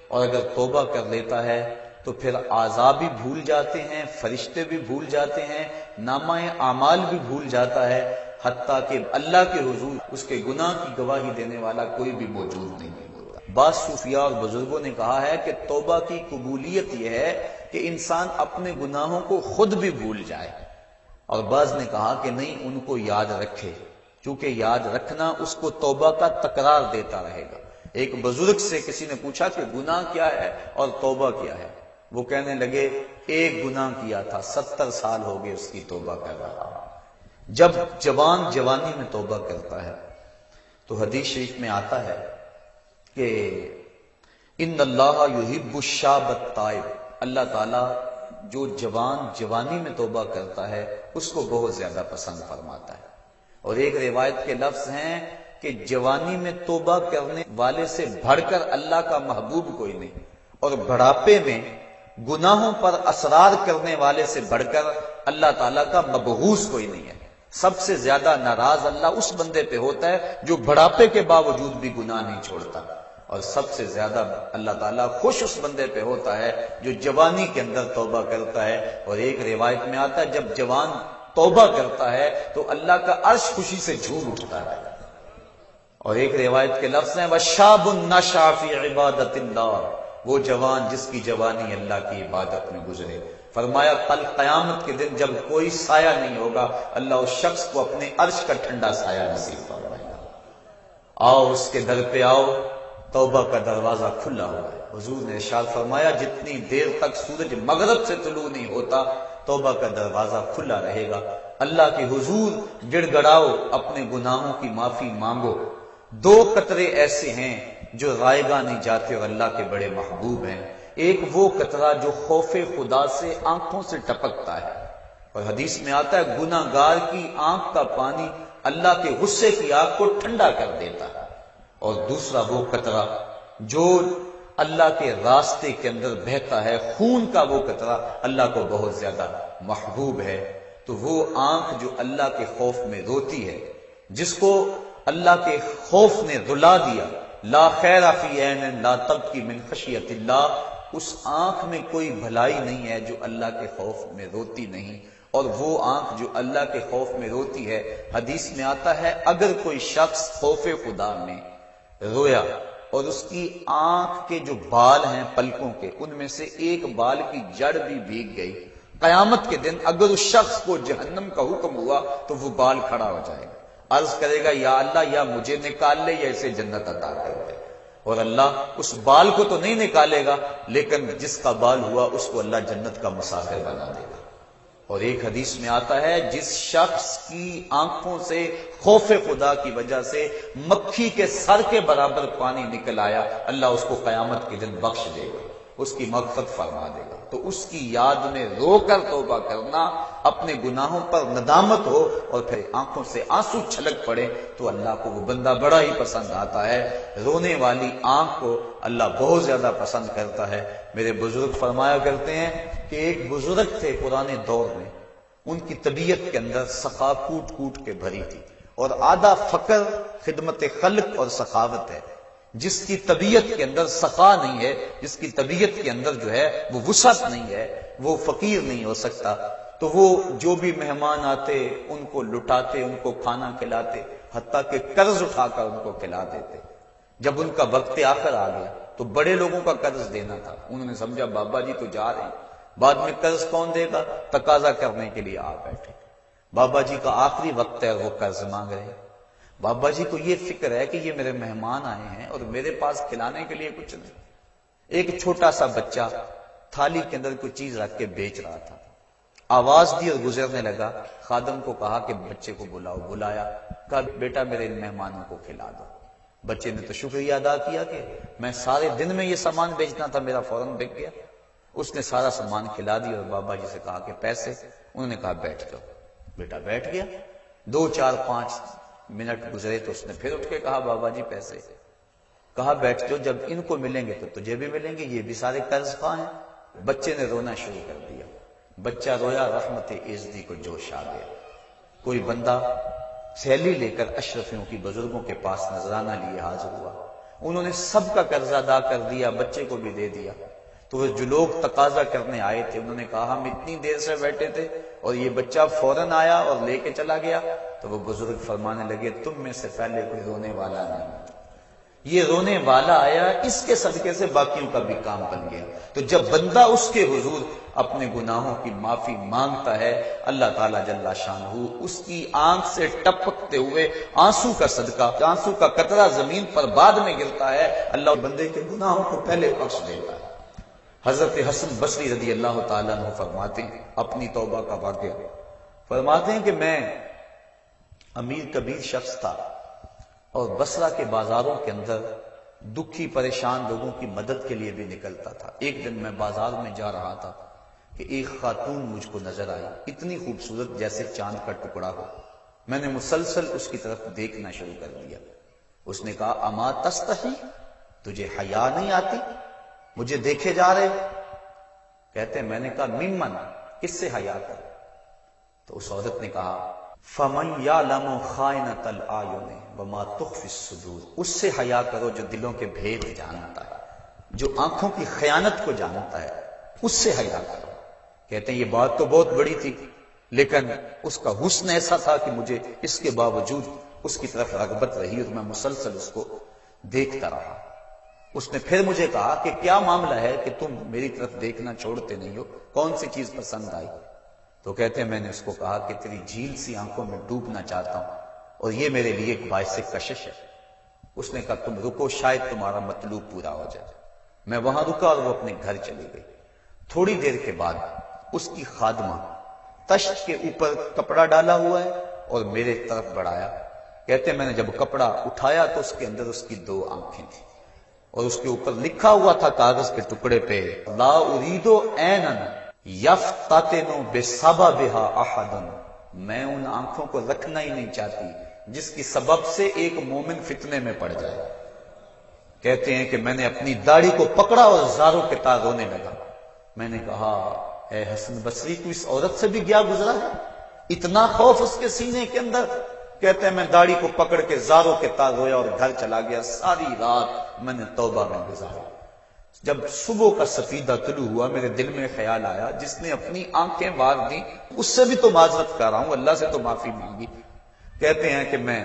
اور اگر توبہ کر لیتا ہے تو پھر اعضاء بھی بھول جاتے ہیں، فرشتے بھی بھول جاتے ہیں، نامہ اعمال بھی بھول جاتا ہے، حتیٰ کہ اللہ کے حضور اس کے گناہ کی گواہی دینے والا کوئی بھی موجود نہیں ہوتا۔ بعض صوفیاء اور بزرگوں نے کہا ہے کہ توبہ کی قبولیت یہ ہے کہ انسان اپنے گناہوں کو خود بھی بھول جائے، اور بعض نے کہا کہ نہیں، ان کو یاد رکھے، چونکہ یاد رکھنا اس کو توبہ کا تکرار دیتا رہے گا۔ ایک بزرگ سے کسی نے پوچھا کہ گناہ کیا ہے اور توبہ کیا ہے؟ وہ کہنے لگے ایک گناہ کیا تھا، 70 سال ہو گئے اس کی توبہ کر رہا۔ جب جوان جوانی میں توبہ کرتا ہے تو حدیث شریف میں آتا ہے کہ ان اللہ یحب الشاب التائب، اللہ تعالیٰ جو جوان جوانی میں توبہ کرتا ہے اس کو بہت زیادہ پسند فرماتا ہے۔ اور ایک روایت کے لفظ ہیں کہ جوانی میں توبہ کرنے والے سے بڑھ کر اللہ کا محبوب کوئی نہیں، اور بڑھاپے میں گناہوں پر اصرار کرنے والے سے بڑھ کر اللہ تعالیٰ کا مبغوث کوئی نہیں ہے۔ سب سے زیادہ ناراض اللہ اس بندے پہ ہوتا ہے جو بڑھاپے کے باوجود بھی گناہ نہیں چھوڑتا، اور سب سے زیادہ اللہ تعالیٰ خوش اس بندے پہ ہوتا ہے جو جوانی کے اندر توبہ کرتا ہے۔ اور ایک روایت میں آتا ہے جب جوان توبہ کرتا ہے تو اللہ کا عرش خوشی سے جھوم اٹھتا ہے۔ اور ایک روایت کے لفظ ہیں وَشَابٌ نَشَأَ فِي عِبَادَةِ اللَّهِ، وہ جوان جس کی جوانی اللہ کی عبادت میں گزرے۔ فرمایا کل قیامت کے دن جب کوئی سایہ نہیں ہوگا، اللہ اس شخص کو اپنے عرش کا ٹھنڈا سایہ نصیب فرمائے گا۔ آؤ اس کے در پہ آؤ، توبہ کا دروازہ کھلا ہوا ہے۔ حضور نے ارشاد فرمایا جتنی دیر تک سورج مغرب سے طلوع نہیں ہوتا توبہ کا دروازہ کھلا رہے گا۔ اللہ کے حضور گڑ گڑاؤ، اپنے گناہوں کی معافی مانگو۔ 2 قطرے ایسے ہیں جو رائگاں نہیں جاتے اور اللہ کے بڑے محبوب ہیں۔ ایک وہ قطرہ جو خوف خدا سے آنکھوں سے ٹپکتا ہے، اور حدیث میں آتا ہے گناہ گار کی آنکھ کا پانی اللہ کے غصے کی آگ کو ٹھنڈا کر دیتا ہے۔ اور دوسرا وہ قطرہ جو اللہ کے راستے کے اندر بہتا ہے، خون کا وہ قطرہ اللہ کو بہت زیادہ محبوب ہے۔ تو وہ آنکھ جو اللہ کے خوف میں روتی ہے، جس کو اللہ کے خوف نے رلا دیا، لا خیر فی عین لا تبکی من خشیت اللہ، اس آنکھ میں کوئی بھلائی نہیں ہے جو اللہ کے خوف میں روتی نہیں۔ اور وہ آنکھ جو اللہ کے خوف میں روتی ہے، حدیث میں آتا ہے اگر کوئی شخص خوف خدا میں رویا اور اس کی آنکھ کے جو بال ہیں پلکوں کے، ان میں سے ایک بال کی جڑ بھی بھیگ گئی، قیامت کے دن اگر اس شخص کو جہنم کا حکم ہوا تو وہ بال کھڑا ہو جائے گا، عرض کرے گا یا اللہ یا مجھے نکال لے یا اسے جنت عطا کر دے، اور اللہ اس بال کو تو نہیں نکالے گا لیکن جس کا بال ہوا اس کو اللہ جنت کا مسافر بنا دے گا۔ اور ایک حدیث میں آتا ہے جس شخص کی آنکھوں سے خوف خدا کی وجہ سے مکھی کے سر کے برابر پانی نکل آیا، اللہ اس کو قیامت کے دن بخش دے گا۔ اس کی مغفرت فرما دے گا۔ تو اس کی یاد میں رو کر توبہ کرنا، اپنے گناہوں پر ندامت ہو اور پھر آنکھوں سے آنسو چھلک پڑے تو اللہ کو وہ بندہ بڑا ہی پسند آتا ہے۔ رونے والی آنکھ کو اللہ بہت زیادہ پسند کرتا ہے۔ میرے بزرگ فرمایا کرتے ہیں کہ ایک بزرگ تھے پرانے دور میں، ان کی طبیعت کے اندر سخا کوٹ کوٹ کے بھری تھی، اور آدھا فقر خدمت خلق اور سخاوت ہے۔ جس کی طبیعت کے اندر سخا نہیں ہے، جس کی طبیعت کے اندر جو ہے وہ وسعت نہیں ہے، وہ فقیر نہیں ہو سکتا۔ تو وہ جو بھی مہمان آتے ان کو لٹاتے، ان کو کھانا کھلاتے، حتیٰ کہ قرض اٹھا کر ان کو کھلا دیتے۔ جب ان کا وقت آخر آ گیا تو بڑے لوگوں کا قرض دینا تھا، انہوں نے سمجھا بابا جی تو جا رہے ہیں، بعد میں قرض کون دے گا، تقاضا کرنے کے لیے آ بیٹھے۔ بابا جی کا آخری وقت ہے، وہ قرض مانگ رہے ہیں۔ بابا جی کو یہ فکر ہے کہ یہ میرے مہمان آئے ہیں اور میرے پاس کھلانے کے لیے کچھ نہیں۔ ایک چھوٹا سا بچہ تھالی کے اندر کوئی چیز رکھ کے بیچ رہا تھا، آواز دی اور گزرنے لگا۔ خادم کو کہا کہ بچے کو بلاؤ، بلایا، کہا بیٹا میرے ان مہمانوں کو کھلا دو۔ بچے نے تو شکریہ ادا کیا کہ میں سارے دن میں یہ سامان بیچنا تھا، میرا فوراً بک گیا۔ اس نے سارا سامان کھلا دیا اور بابا جی سے کہا کہ پیسے، انہوں نے کہا بیٹھ جاؤ۔ بیٹا بیٹھ گیا۔ 2 4 5 منٹ گزرے تو اس نے پھر اٹھ کے کہا بابا جی پیسے، کہا بیٹھ جاؤ، جب ان کو ملیں گے تو تجھے بھی ملیں گے، یہ بھی سارے قرض خواہ ہیں۔ بچے نے رونا شروع کر دیا۔ بچہ رویا، رحمت عزدی کو جوش آ گیا۔ کوئی بندہ سیلی لے کر اشرفیوں کی بزرگوں کے پاس نذرانہ لیے حاضر ہوا، انہوں نے سب کا قرض ادا کر دیا، بچے کو بھی دے دیا۔ تو وہ جو لوگ تقاضا کرنے آئے تھے انہوں نے کہا ہم اتنی دیر سے بیٹھے تھے اور یہ بچہ فوراً آیا اور لے کے چلا گیا۔ تو وہ بزرگ فرمانے لگے تم میں سے پہلے کوئی رونے والا نہیں، یہ رونے والا آیا، اس کے صدقے سے باقیوں کا بھی کام بن گیا۔ تو جب بندہ اس کے حضور اپنے گناہوں کی معافی مانگتا ہے، اللہ تعالیٰ جل شانہ اس کی آنکھ سے ٹپکتے ہوئے آنسو کا صدقہ، آنسو کا قطرہ زمین پر بعد میں گرتا ہے، اللہ بندے کے گناہوں کو پہلے بخش دیتا ہے۔ حضرت حسن بصری رضی اللہ تعالیٰ عنہ فرماتے ہیں اپنی توبہ کا واقعہ، فرماتے ہیں کہ میں امیر کبیر شخص تھا اور بصرہ کے بازاروں کے اندر دکھی پریشان لوگوں کی مدد کے لیے بھی نکلتا تھا۔ ایک دن میں بازار میں جا رہا تھا کہ ایک خاتون مجھ کو نظر آئی، اتنی خوبصورت جیسے چاند کا ٹکڑا ہو۔ میں نے مسلسل اس کی طرف دیکھنا شروع کر دیا۔ اس نے کہا اما تستحی، تجھے حیا نہیں آتی، مجھے دیکھے جا رہے ہو؟ کہتے میں نے کہا ممن، کس سے حیا کر؟ تو اس عورت نے کہا فمن یعلم خائنۃ الاعین وما تخفی الصدور، اس سے حیا کرو جو دلوں کے بھید جانتا ہے، جو آنکھوں کی خیانت کو جانتا ہے، اس سے حیا کرو۔ کہتے ہیں یہ بات تو بہت بڑی تھی، لیکن اس کا حسن ایسا تھا کہ مجھے اس کے باوجود اس کی طرف رغبت رہی اور میں مسلسل اس کو دیکھتا رہا۔ اس نے پھر مجھے کہا کہ کیا معاملہ ہے کہ تم میری طرف دیکھنا چھوڑتے نہیں ہو، کون سی چیز پسند آئی؟ تو کہتے ہیں میں نے اس کو کہا کہ تیری جھیل سی آنکھوں میں ڈوبنا چاہتا ہوں اور یہ میرے لیے ایک باعث کشش ہے۔ اس نے کہا تم رکو، شاید تمہارا مطلوب پورا ہو جائے۔ میں وہاں رکا اور وہ اپنے گھر چلی گئی۔ تھوڑی دیر کے بعد اس کی خادمہ تشت کے اوپر کپڑا ڈالا ہوا ہے اور میرے طرف بڑھایا۔ کہتے ہیں میں نے جب کپڑا اٹھایا تو اس کے اندر اس کی 2 آنکھیں تھیں اور اس کے اوپر لکھا ہوا تھا کاغذ کے ٹکڑے پہ لا اريد عینا یفتتن بسببها احدا، میں ان آنکھوں کو رکھنا ہی نہیں چاہتی جس کی سبب سے ایک مومن فتنے میں پڑ جائے۔ کہتے ہیں کہ میں نے اپنی داڑھی کو پکڑا اور زاروں کے تار رونے لگا۔ میں نے کہا اے حسن بصری تو اس عورت سے بھی گیا گزرا ہے، اتنا خوف اس کے سینے کے اندر؟ کہتے ہیں میں داڑھی کو پکڑ کے زاروں کے تار رویا اور گھر چلا گیا۔ ساری رات میں نے توبہ میں گزاری۔ جب صبح کا سفیدہ طلوع ہوا میرے دل میں خیال آیا جس نے اپنی آنکھیں مار دی اس سے بھی تو معذرت کر رہا ہوں، اللہ سے تو معافی مانگی۔ کہتے ہیں کہ میں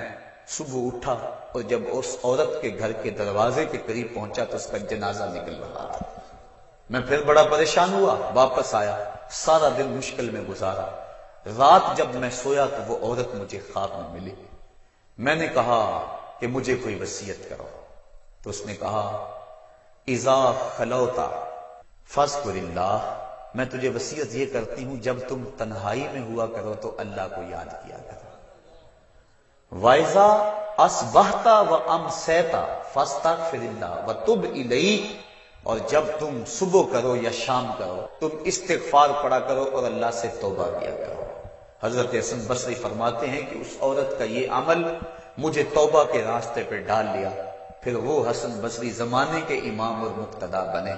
صبح اٹھا اور جب اس عورت کے گھر کے دروازے کے قریب پہنچا تو اس کا جنازہ نکل رہا تھا۔ میں پھر بڑا پریشان ہوا، واپس آیا، سارا دن مشکل میں گزارا۔ رات جب میں سویا تو وہ عورت مجھے خواب میں ملی۔ میں نے کہا کہ مجھے کوئی وصیت کرو، تو اس نے کہا اذا خلوتا فاذکر اللہ، میں تجھے وصیت یہ کرتی ہوں جب تم تنہائی میں ہوا کرو تو اللہ کو یاد کیا کرو۔ وَإِذَا أَصْبَحْتَ وَأَمْسَيْتَ فَاسْتَغْفِرِ اللَّهَ وَتُبْ إِلَيْهِ، اور جب تم صبح کرو یا شام کرو تم استغفار پڑھا کرو اور اللہ سے توبہ کیا کرو۔ حضرت حسن بصری فرماتے ہیں کہ اس عورت کا یہ عمل مجھے توبہ کے راستے پہ ڈال لیا، پھر وہ حسن بصری زمانے کے امام اور مقتدا بنے۔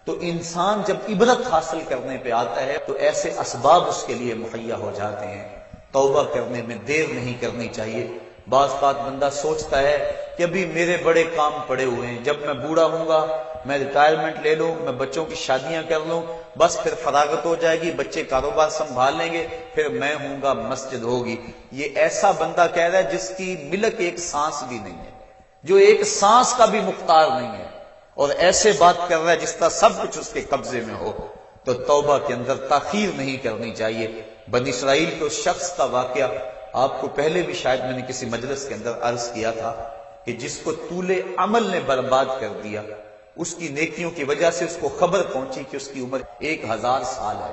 تو انسان جب عبرت حاصل کرنے پہ آتا ہے تو ایسے اسباب اس کے لیے مہیا ہو جاتے ہیں۔ توبہ کرنے میں دیر نہیں کرنی چاہیے۔ بعض بات بندہ سوچتا ہے کہ ابھی میرے بڑے کام پڑے ہوئے ہیں، جب میں بوڑھا ہوں گا میں ریٹائرمنٹ لے لوں، میں بچوں کی شادیاں کر لوں، بس پھر فراغت ہو جائے گی، بچے کاروبار سنبھال لیں گے، پھر میں ہوں گا، مسجد ہوگی۔ یہ ایسا بندہ کہہ رہا ہے جس کی ملک ایک سانس بھی نہیں ہے، جو ایک سانس کا بھی مختار نہیں ہے، اور ایسے بات کر رہا ہے جس طرح سب کچھ اس کے قبضے میں ہو۔ تو توبہ کے اندر تاخیر نہیں کرنی چاہیے۔ بنی اسرائیل کے اس شخص کا واقعہ آپ کو پہلے بھی شاید میں نے کسی مجلس کے اندر عرض کیا تھا کہ جس کو طول عمل نے برباد کر دیا، اس کی نیکیوں کی وجہ سے اس کو خبر پہنچی کہ اس کی عمر 1000 سال ہے،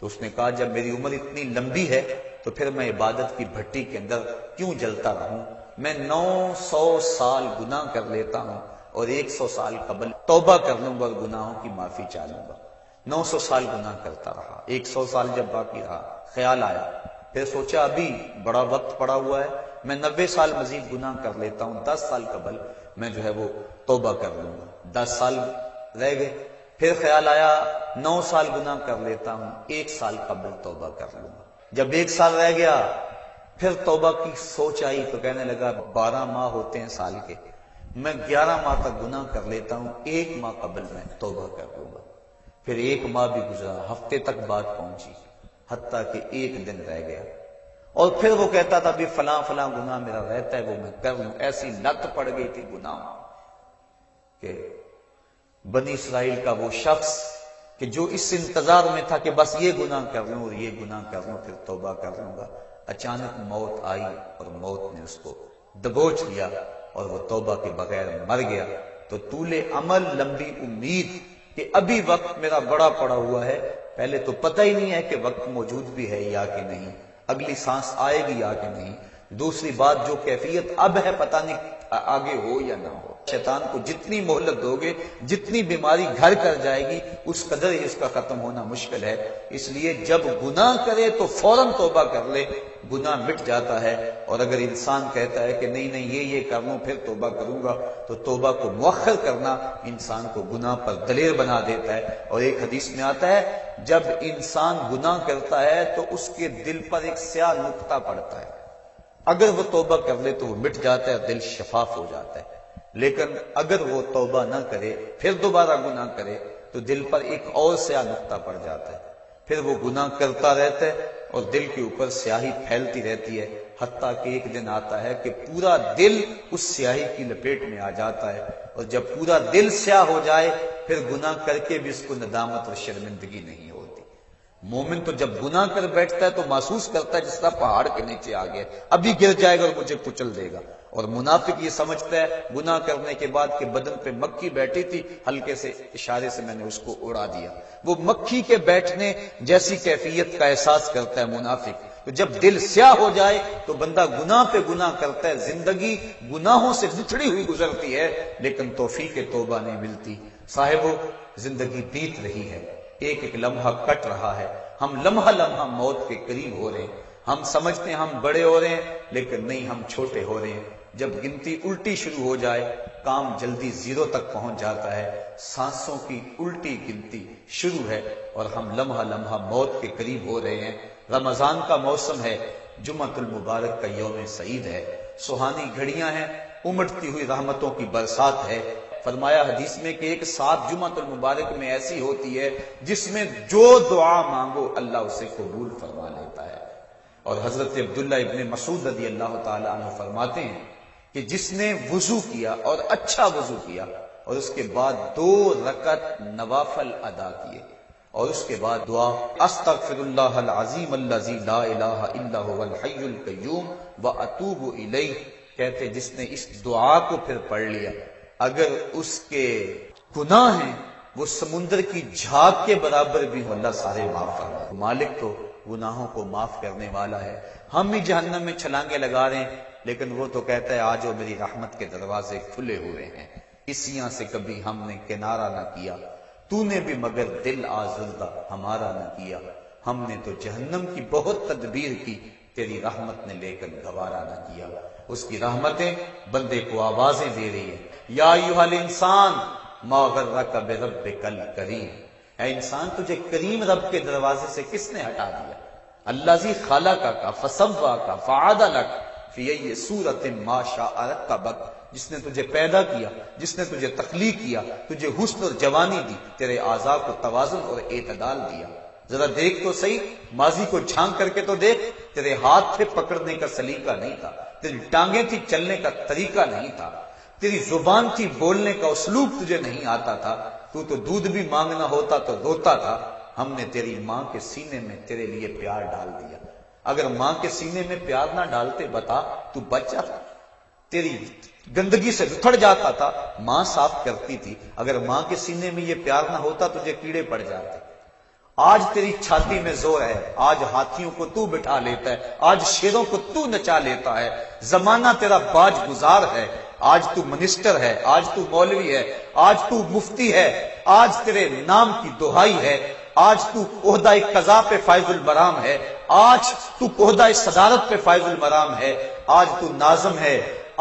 تو اس نے کہا جب میری عمر اتنی لمبی ہے تو پھر میں عبادت کی بھٹی کے اندر کیوں جلتا رہوں؟ میں 900 سال گناہ کر لیتا ہوں اور 100 سال قبل توبہ کر لوں گا اور گناہوں کی معافی چاہوں گا۔ 900 سال گناہ کرتا رہا، 100 سال جب باقی رہا خیال آیا، پھر سوچا ابھی بڑا وقت پڑا ہوا ہے، میں 90 سال مزید گناہ کر لیتا ہوں، 10 سال قبل میں جو ہے وہ توبہ کر لوں گا۔ 10 سال رہ گئے، پھر خیال آیا 9 سال گناہ کر لیتا ہوں، 1 سال قبل توبہ کر لوں گا۔ جب 1 سال رہ گیا پھر توبہ کی سوچ آئی تو کہنے لگا 12 ماہ ہوتے ہیں سال کے، میں 11 ماہ تک گناہ کر لیتا ہوں، 1 ماہ قبل میں توبہ کر لوں گا۔ پھر 1 ماہ بھی گزرا، ہفتے تک بات پہنچی، حتیٰ کہ 1 دن رہ گیا، اور پھر وہ کہتا تھا بھی فلاں فلاں گناہ میرا رہتا ہے وہ میں کر لوں۔ ایسی لت پڑ گئی تھی گناہ کہ بنی اسرائیل کا وہ شخص کہ جو اس انتظار میں تھا کہ بس یہ گناہ کر لوں اور یہ گناہ کر لوں پھر توبہ کر لوں گا، اچانک موت آئی اور موت نے اس کو دبوچ لیا اور وہ توبہ کے بغیر مر گیا۔ تو طول عمل، لمبی امید کہ ابھی وقت میرا بڑا پڑا ہوا ہے، پہلے تو پتہ ہی نہیں ہے کہ وقت موجود بھی ہے یا کہ نہیں، اگلی سانس آئے گی یا کہ نہیں، دوسری بات جو کیفیت اب ہے پتہ نہیں آگے ہو یا نہ ہو۔ شیطان کو جتنی مہلت دو گے، جتنی بیماری گھر کر جائے گی، اس قدر ہی اس کا ختم ہونا مشکل ہے۔ اس لیے جب گناہ کرے تو فوراً توبہ کر لے، گناہ مٹ جاتا ہے۔ اور اگر انسان کہتا ہے کہ نہیں نہیں یہ کر لوں پھر توبہ کروں گا، تو توبہ کو مؤخر کرنا انسان کو گناہ پر دلیر بنا دیتا ہے۔ اور ایک حدیث میں آتا ہے جب انسان گناہ کرتا ہے تو اس کے دل پر ایک سیاہ نقطہ پڑتا ہے، اگر وہ توبہ کر لے تو وہ مٹ جاتا ہے، دل شفاف ہو جاتا ہے۔ لیکن اگر وہ توبہ نہ کرے پھر دوبارہ گناہ کرے تو دل پر ایک اور سیاہ نقطہ پڑ جاتا ہے، پھر وہ گناہ کرتا رہتا ہے اور دل کے اوپر سیاہی پھیلتی رہتی ہے، حتیٰ کہ ایک دن آتا ہے کہ پورا دل اس سیاہی کی لپیٹ میں آ جاتا ہے، اور جب پورا دل سیاہ ہو جائے پھر گناہ کر کے بھی اس کو ندامت اور شرمندگی نہیں ہوتی۔ مومن تو جب گناہ کر بیٹھتا ہے تو محسوس کرتا ہے جس طرح پہاڑ کے نیچے آ گیا، ابھی گر جائے گا اور مجھے کچل دے گا۔ اور منافق یہ سمجھتا ہے گناہ کرنے کے بعد کہ بدن پہ مکھی بیٹھی تھی، ہلکے سے اشارے سے میں نے اس کو اڑا دیا، وہ مکھی کے بیٹھنے جیسی کیفیت کا احساس کرتا ہے منافق۔ تو جب دل سیاہ ہو جائے تو بندہ گناہ پہ گناہ کرتا ہے، زندگی گناہوں سے بچھڑی ہوئی گزرتی ہے، لیکن توفیق توبہ نہیں ملتی۔ صاحبو، زندگی بیت رہی ہے، ایک ایک لمحہ کٹ رہا ہے، ہم لمحہ لمحہ موت کے قریب ہو رہے ہیں، ہم سمجھتے ہیں ہم بڑے ہو رہے ہیں لیکن نہیں، ہم چھوٹے ہو رہے ہیں۔ جب گنتی الٹی شروع ہو جائے کام جلدی 0 تک پہنچ جاتا ہے، سانسوں کی الٹی گنتی شروع ہے اور ہم لمحہ لمحہ موت کے قریب ہو رہے ہیں۔ رمضان کا موسم ہے، جمعۃ المبارک کا یوم سعید ہے، سہانی گھڑیاں ہیں، امٹتی ہوئی رحمتوں کی برسات ہے۔ فرمایا حدیث میں کہ ایک ساتھ جمعۃ المبارک میں ایسی ہوتی ہے جس میں جو دعا مانگو اللہ اسے قبول فرما لیتا ہے۔ اور حضرت عبداللہ ابن مسعود رضی اللہ تعالی عنہ فرماتے ہیں کہ جس نے وضو کیا اور اچھا وضو کیا اور اس کے بعد 2 رکعت نوافل ادا کیے اور اس کے بعد دعا استغفر اللہ العظیم الذی لا الہ الا هو الحی القیوم واتوب الیہ، کہتے جس نے اس دعا کو پھر پڑھ لیا، اگر اس کے گناہ ہیں وہ سمندر کی جھاگ کے برابر بھی ہو اللہ سارے معاف فرما۔ مالک تو گناہوں کو معاف کرنے والا ہے، ہم ہی جہنم میں چھلانگے لگا رہے ہیں، لیکن وہ تو کہتا ہے آج وہ میری رحمت کے دروازے کھلے ہوئے ہیں۔ اسیاں سے کبھی ہم نے کنارہ نہ کیا، تو نے بھی مگر دل آزردہ ہمارا نہ کیا، ہم نے تو جہنم کی بہت تدبیر کی، تیری رحمت نے لیکن گوارا نہ کیا۔ اس کی رحمتیں بندے کو آوازیں دے رہی ہیں، یا ایھا الانسان ما غرک بربک الکریم، اے انسان تجھے کریم رب کے دروازے سے کس نے ہٹا دیا؟ الذی خلقک فسواک فعدلک فی ای صورت ما شاء رکبک، جس نے تجھے پیدا کیا، جس نے تجھے تخلیق کیا، تجھے حسن اور جوانی دی، تیرے اعضاء کو توازن اور اعتدال دیا۔ ذرا دیکھ تو صحیح، ماضی کو جھانک کر کے تو دیکھ، تیرے ہاتھ تھے پکڑنے کا سلیقہ نہیں تھا، تیری ٹانگیں تھی چلنے کا طریقہ نہیں تھا، تیری زبان تھی بولنے کا اسلوب تجھے نہیں آتا تھا، تو دودھ بھی مانگنا ہوتا تو روتا تھا۔ ہم نے تیری ماں کے سینے میں تیرے لیے پیار ڈال دیا۔ اگر ماں کے سینے میں پیار نہ ڈالتے بتا تو بچ جاتا، تیری گندگی سے بکھر جاتا تھا، ماں صاف کرتی تھی۔ اگر ماں کے سینے میں یہ پیار نہ ہوتا تجھے کیڑے پڑ جاتے۔ آج تیری چھاتی میں زور ہے، آج ہاتھیوں کو تو بٹھا لیتا ہے، آج شیروں کو تو نچا لیتا ہے، زمانہ تیرا باج گزار ہے، آج تو منسٹر ہے، آج تو مولوی ہے، آج تو مفتی ہے، آج تیرے نام کی دہائی ہے، آج تو عہدہ قضا پہ فائز البرام ہے، آج تو عہدہ صدارت پہ فائز البرام ہے، آج تو ناظم ہے،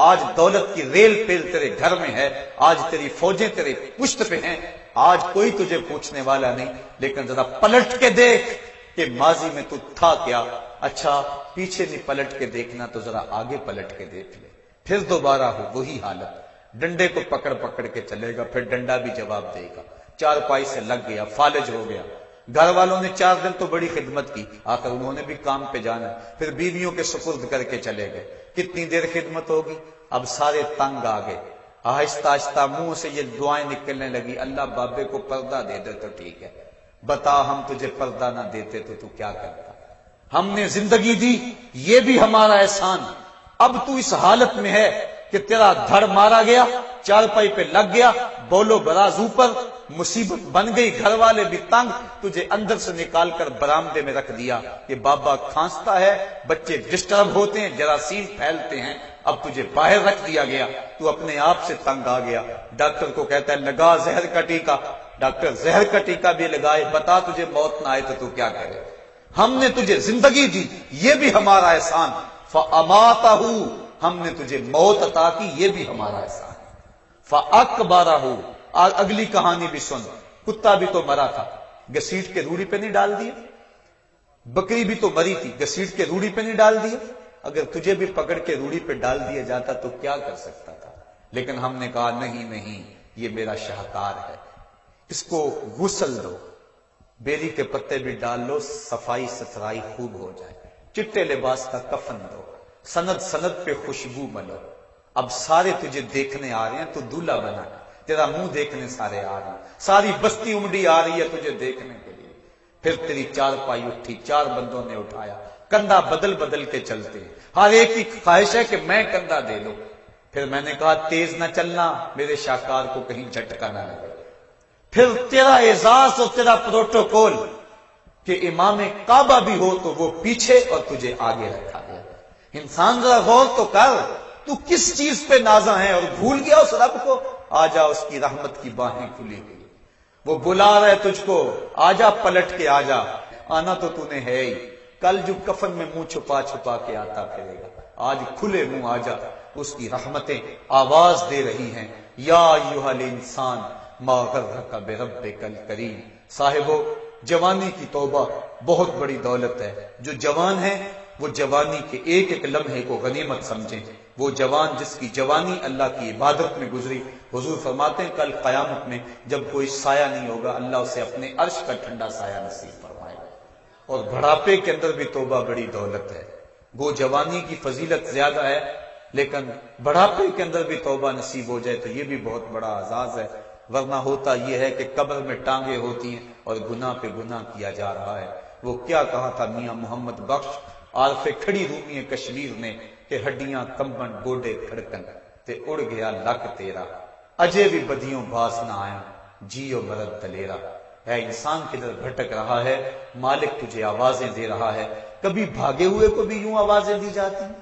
آج دولت کی ریل پیل تیرے گھر میں ہے، آج تیری فوجیں تیرے پشت پہ ہیں، آج کوئی تجھے پوچھنے والا نہیں۔ لیکن ذرا پلٹ کے دیکھ کہ ماضی میں تو تھا کیا۔ اچھا پیچھے نہیں پلٹ کے دیکھنا تو ذرا آگے پلٹ کے دیکھ لے، پھر دوبارہ ہو وہی حالت، ڈنڈے کو پکڑ پکڑ کے چلے گا، پھر ڈنڈا بھی جواب دے گا، چارپائی سے لگ گیا، فالج ہو گیا۔ گھر والوں نے 4 دن تو بڑی خدمت کی، آخر انہوں نے بھی کام پہ جانا، پھر بیویوں کے سپرد کر کے چلے گئے، کتنی دیر خدمت ہوگی؟ اب سارے تنگ آ گئے، آہستہ آہستہ منہ سے یہ دعائیں نکلنے لگی، اللہ بابے کو پردہ دے دے تو ٹھیک ہے، بتا ہم تجھے پردہ نہ دیتے تو کیا کرتا؟ ہم نے زندگی دی، یہ بھی ہمارا احسان، اب تو اس حالت میں ہے کہ تیرا دھڑ مارا گیا، چارپائی پہ لگ گیا، بولو براز اوپر، مصیبت بن گئی، گھر والے بھی تنگ، تجھے اندر سے نکال کر برآمدے میں رکھ دیا کہ بابا کھانستا ہے، بچے ڈسٹرب ہوتے ہیں، جراثیم پھیلتے ہیں، اب تجھے باہر رکھ دیا گیا، تو اپنے آپ سے تنگ آ گیا۔ ڈاکٹر کو کہتا ہے لگا زہر کا ٹیکہ، ڈاکٹر زہر کا ٹیکہ بھی لگائے، بتا تجھے موت نہ آئے تو کیا کرے؟ ہم نے تجھے زندگی دی، یہ بھی ہمارا احسان، فَأَمَاتَهُ، ہم نے تجھے موت عطا کی، یہ بھی ہمارا احسان، فَأَكْبَرَهُ، اگلی کہانی بھی سن، کتا بھی تو مرا تھا، گھسیٹ کے روڑی پہ نہیں ڈال دیا؟ بکری بھی تو مری تھی، گھسیٹ کے روڑی پہ نہیں ڈال دیا؟ اگر تجھے بھی پکڑ کے روڑی پہ ڈال دیا جاتا تو کیا کر سکتا تھا؟ لیکن ہم نے کہا نہیں، یہ میرا شاہکار ہے، اس کو غسل دو، بیری کے پتے بھی ڈال لو، صفائی ستھرائی خوب ہو جائے، چٹے لباس کا کفن دو، سند پہ خوشبو ملو، اب سارے تجھے دیکھنے آ رہے ہیں، تو دولہا بنا، تیرا منہ دیکھنے سارے آ رہے ہیں، ساری بستی امڈی آ رہی ہے تجھے دیکھنے کے لیے۔ پھر تیری چارپائی اٹھی، 4 بندوں نے اٹھایا، کندھا بدل بدل کے چلتے ہیں، ہر ایک کی خواہش ہے کہ میں کندھا دے لوں۔ پھر میں نے کہا تیز نہ چلنا، میرے شاہکار کو کہیں جھٹکا نہ لگے۔ پھر تیرا اعزاز اور تیرا پروٹوکول کہ امام کعبہ بھی ہو تو وہ پیچھے اور تجھے آگے رکھا گیا۔ انسان ذرا غور تو کر، تو کس چیز پہ نازاں ہے اور بھول گیا اس رب کو؟ آجا، اس کی رحمت کی باہیں کھلی ہوئی، وہ بلا رہا ہے تجھ کو، آجا پلٹ کے آجا، آنا تو تو نے ہے ہی، کل جو کفن میں منہ چھپا چھپا کے آتا پھرے گا، آج کھلے منہ آجا، اس کی رحمتیں آواز دے رہی ہیں، یا ایھا الانسان ما غرک بربک الکریم۔ صاحبو، جوانی کی توبہ بہت بڑی دولت ہے، جو جوان ہے وہ جوانی کے ایک ایک لمحے کو غنیمت سمجھیں، وہ جوان جس کی جوانی اللہ کی عبادت میں گزری، حضور فرماتے ہیں کل قیامت میں جب کوئی سایہ نہیں ہوگا، اللہ اسے اپنے عرش کا ٹھنڈا سایہ نصیب فرمائے گا۔ اور بڑھاپے کے اندر بھی توبہ بڑی دولت ہے، وہ جوانی کی فضیلت زیادہ ہے، لیکن بڑھاپے کے اندر بھی توبہ نصیب ہو جائے تو یہ بھی بہت بڑا اعزاز ہے، ورنہ ہوتا یہ ہے کہ قبر میں ٹانگیں ہوتی ہیں اور گناہ پہ گناہ کیا جا رہا ہے۔ وہ کیا کہا تھا میاں محمد بخش عارف کھڑی رومی کشمیر نے کہ ہڈیاں کمبن گوڈے کھڑکن تے اڑ گیا لک تیرا، اجے بھی بدیوں باز نہ آیا، جیو مرد دلیرا۔ اے انسان کدھر بھٹک رہا ہے، مالک تجھے آوازیں دے رہا ہے۔ کبھی بھاگے ہوئے کو بھی یوں آوازیں دی جاتی ہیں،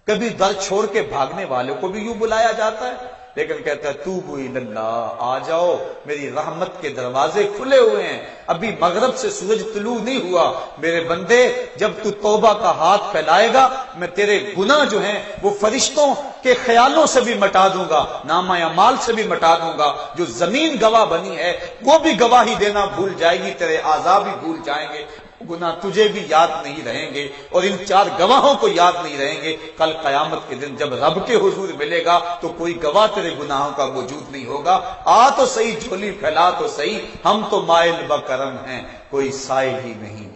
کبھی در چھوڑ کے بھاگنے والے کو بھی یوں بلایا جاتا ہے۔ لیکن کہتا ہے توبو اللہ، آ جاؤ، میری رحمت کے دروازے کھلے ہوئے ہیں، ابھی مغرب سے سورج طلوع نہیں ہوا، میرے بندے جب تو توبہ کا ہاتھ پھیلائے گا میں تیرے گناہ جو ہیں وہ فرشتوں کے خیالوں سے بھی مٹا دوں گا، نامہ اعمال سے بھی مٹا دوں گا، جو زمین گواہ بنی ہے وہ بھی گواہی دینا بھول جائے گی، تیرے اعضاء بھی بھول جائیں گے، گناہ تجھے بھی یاد نہیں رہیں گے، اور ان 4 گواہوں کو یاد نہیں رہیں گے۔ کل قیامت کے دن جب رب کے حضور ملے گا تو کوئی گواہ تیرے گناہوں کا موجود نہیں ہوگا۔ آ تو صحیح، جھولی پھیلا تو صحیح، ہم تو مائل بکرم ہیں کوئی سائل ہی نہیں،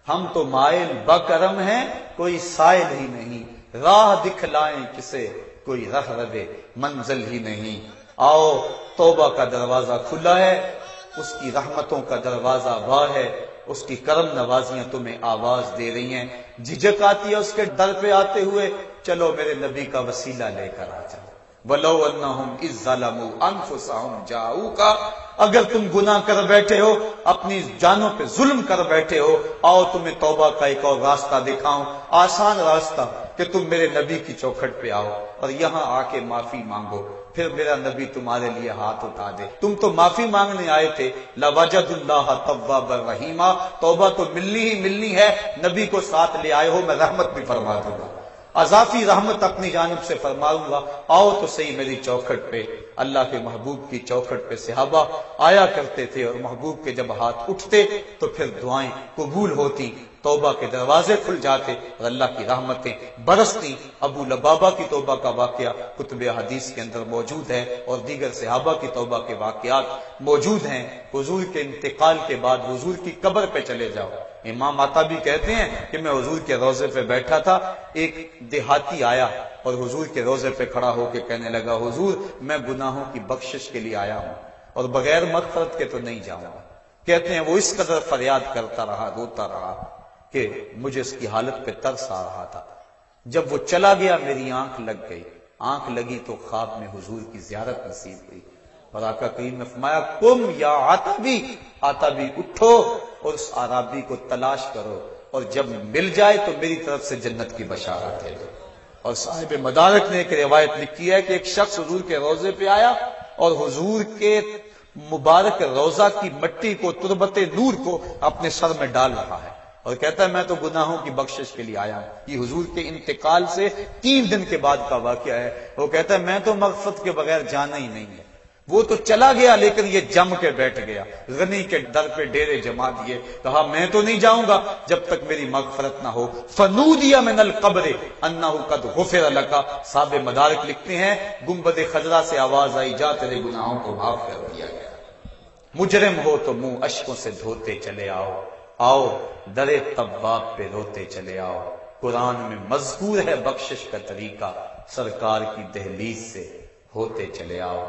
ہم تو مائل بکرم ہیں کوئی سائل ہی نہیں، راہ دکھلائیں کسے کوئی رہ ربے منزل ہی نہیں۔ آؤ، توبہ کا دروازہ کھلا ہے، اس کی رحمتوں کا دروازہ واہ ہے، اس کی کرم نوازیاں تمہیں آواز دے رہی ہیں، جھجک آتی ہے اس کے در پہ آتے ہوئے، چلو میرے نبی کا وسیلہ لے کر آ جاؤ۔ وَلَوْ أَنَّهُمْ إِذْ ظَلَمُوا أَنفُسَهُمْ جَاءُوكَ، اگر تم گناہ کر بیٹھے ہو، اپنی جانوں پہ ظلم کر بیٹھے ہو، آؤ تمہیں توبہ کا ایک اور راستہ دکھاؤں، آسان راستہ، کہ تم میرے نبی کی چوکھٹ پہ آؤ اور یہاں آ کے معافی مانگو، پھر میرا نبی تمہارے لیے ہاتھ اٹھا دے۔ تم تو معافی مانگنے آئے تھے، لَوَجَدُ اللَّهَ تَوَّابًا رَحِيمًا، توبہ تو ملنی ہی ملنی ہے، نبی کو ساتھ لے آئے ہو، میں رحمت بھی فرما دوں گا، اضافی رحمت اپنی جانب سے فرماؤں گا، آؤ تو صحیح میری چوکھٹ پہ۔ اللہ کے محبوب کی چوکھٹ پہ صحابہ آیا کرتے تھے، اور محبوب کے جب ہاتھ اٹھتے تو پھر دعائیں قبول ہوتی، توبہ کے دروازے کھل جاتے اور اللہ کی رحمتیں برستی۔ ابو لبابہ کی توبہ کا واقعہ کتب حدیث کے اندر موجود ہے، اور دیگر صحابہ کی توبہ کے واقعات موجود ہیں۔ حضور کے انتقال کے بعد حضور کی قبر پہ چلے جاؤ، امام عطابی کہتے ہیں کہ میں حضور کے روضے پہ بیٹھا تھا، ایک دیہاتی آیا اور حضور کے روضے پہ کھڑا ہو کے کہنے لگا، حضور میں گناہوں کی بخشش کے لیے آیا ہوں اور بغیر مغفرت کے تو نہیں جاؤں گا۔ کہتے ہیں وہ اس قدر فریاد کرتا رہا، روتا رہا کہ مجھے اس کی حالت پہ ترس آ رہا تھا۔ جب وہ چلا گیا میری آنکھ لگ گئی، آنکھ لگی تو خواب میں حضور کی زیارت نصیب ہوئی، اور آقا کریم نے فرمایا، قم یا عتبی، عتبی اٹھو اور اس عرابی کو تلاش کرو، اور جب مل جائے تو میری طرف سے جنت کی بشارت ہے۔ اور صاحب مدارک نے ایک روایت لکھی ہے کہ ایک شخص حضور کے روضے پہ آیا اور حضور کے مبارک روضہ کی مٹی کو، تربت نور کو اپنے سر میں ڈال رہا ہے، اور کہتا ہے میں تو گناہوں کی بخشش کے لیے آیا ہوں۔ یہ حضور کے انتقال سے 3 دن کے بعد کا واقعہ ہے۔ وہ کہتا ہے میں تو مغفرت کے بغیر جانا ہی نہیں ہے۔ وہ تو چلا گیا لیکن یہ جم کے بیٹھ گیا، غنی کے در پہ ڈیرے جما دیے، کہا میں تو نہیں جاؤں گا جب تک میری مغفرت نہ ہو۔ فنودی من القبر انہ قد غفر لک، صاحب مدارک لکھتے ہیں گنبد خضرا سے آواز آئی، جا تیرے گناہوں کو معاف کر دیا گیا۔ مجرم ہو تو منہ اشکوں سے دھوتے چلے آؤ، آؤ در طباب پہ روتے چلے آؤ۔ قرآن میں مذکور ہے بخشش کا طریقہ، سرکار کی دہلیز سے ہوتے چلے آؤ۔